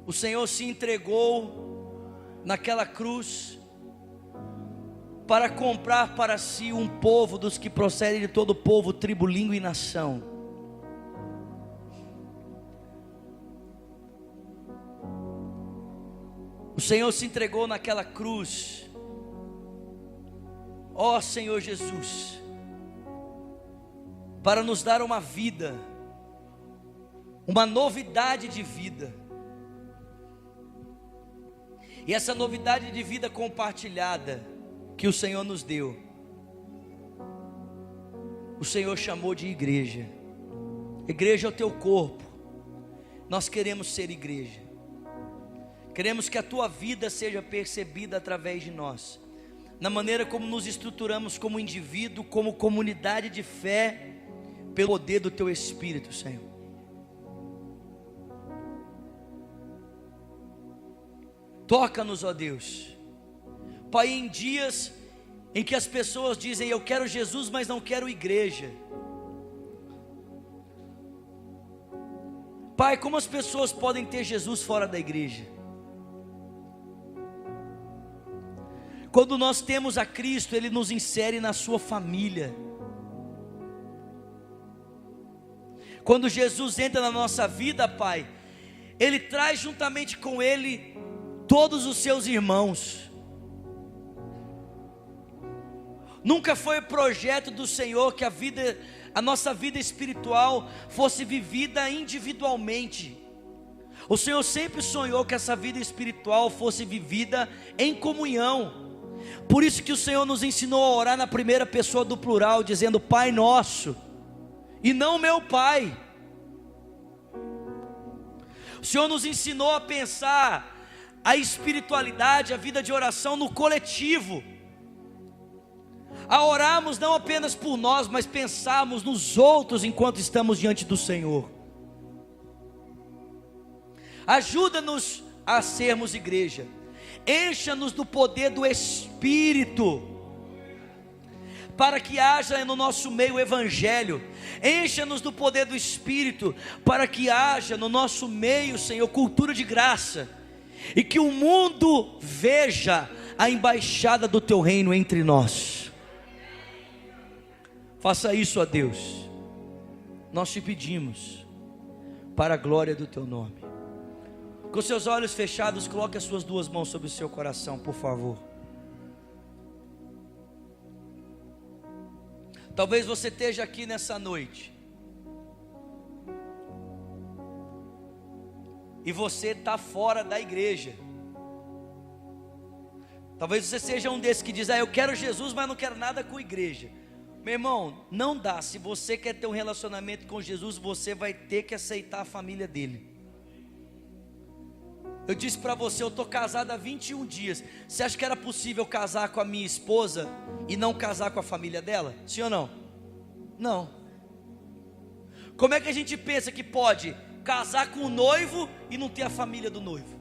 Speaker 2: O Senhor se entregou naquela cruz para comprar para si um povo dos que procedem de todo povo, tribo, língua e nação. O Senhor se entregou naquela cruz, ó Senhor Jesus, para nos dar uma vida, uma novidade de vida. E essa novidade de vida compartilhada que o Senhor nos deu, o Senhor chamou de igreja. Igreja é o teu corpo. Nós queremos ser igreja. Queremos que a tua vida seja percebida através de nós, na maneira como nos estruturamos como indivíduo, como comunidade de fé, pelo poder do teu Espírito, Senhor. Toca-nos, ó Deus. Pai, em dias em que as pessoas dizem: eu quero Jesus, mas não quero igreja. Pai, como as pessoas podem ter Jesus fora da igreja? Quando nós temos a Cristo, Ele nos insere na sua família. Quando Jesus entra na nossa vida, Pai, Ele traz juntamente com Ele todos os seus irmãos. Nunca foi projeto do Senhor que a nossa vida espiritual fosse vivida individualmente. O Senhor sempre sonhou que essa vida espiritual fosse vivida em comunhão. Por isso que o Senhor nos ensinou a orar na primeira pessoa do plural, dizendo Pai Nosso, e não meu Pai. O Senhor nos ensinou a pensar a espiritualidade, a vida de oração no coletivo, a orarmos não apenas por nós, mas pensarmos nos outros enquanto estamos diante do Senhor. Ajuda-nos a sermos igreja, encha-nos do poder do Espírito, para que haja no nosso meio o Evangelho. Encha-nos do poder do Espírito, para que haja no nosso meio, Senhor, cultura de graça, e que o mundo veja a embaixada do teu reino entre nós. Faça isso, ó Deus, nós te pedimos, para a glória do teu nome. Com seus olhos fechados, coloque as suas 2 mãos sobre o seu coração, por favor. Talvez você esteja aqui nessa noite e você está fora da igreja. Talvez você seja um desses que diz: eu quero Jesus, mas não quero nada com igreja. Meu irmão, não dá. Se você quer ter um relacionamento com Jesus, você vai ter que aceitar a família dele. Eu disse para você, eu estou casado há 21 dias. Você acha que era possível casar com a minha esposa e não casar com a família dela? Sim ou não? Não. Como é que a gente pensa que pode casar com o noivo e não ter a família do noivo?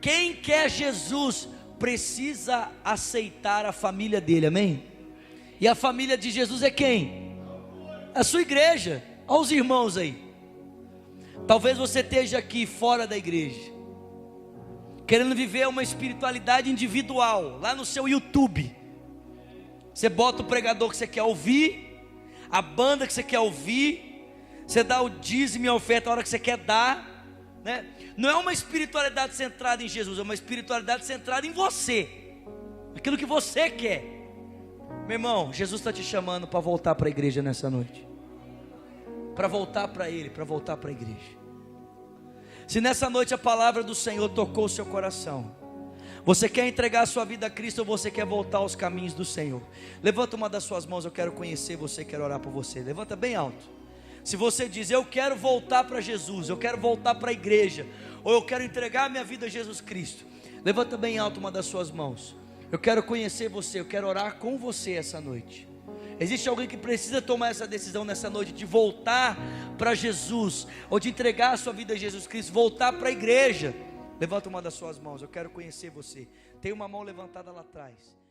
Speaker 2: Quem quer Jesus precisa aceitar a família dele, amém? E a família de Jesus é quem? A sua igreja. Olha os irmãos aí. Talvez você esteja aqui fora da igreja, querendo viver uma espiritualidade individual, lá no seu YouTube. Você bota o pregador que você quer ouvir, a banda que você quer ouvir, você dá o dízimo e a oferta a hora que você quer dar, né? Não é uma espiritualidade centrada em Jesus, é uma espiritualidade centrada em você, aquilo que você quer. Meu irmão, Jesus está te chamando para voltar para a igreja nessa noite, para voltar para Ele, para voltar para a igreja. Se nessa noite a palavra do Senhor tocou o seu coração, você quer entregar a sua vida a Cristo ou você quer voltar aos caminhos do Senhor? Levanta uma das suas mãos, eu quero conhecer você, quero orar por você. Levanta bem alto. Se você diz, eu quero voltar para Jesus, eu quero voltar para a igreja, ou eu quero entregar a minha vida a Jesus Cristo, levanta bem alto uma das suas mãos. Eu quero conhecer você, eu quero orar com você essa noite. Existe alguém que precisa tomar essa decisão nessa noite, de voltar para Jesus, ou de entregar a sua vida a Jesus Cristo, voltar para a igreja? Levanta uma das suas mãos, eu quero conhecer você. Tem uma mão levantada lá atrás.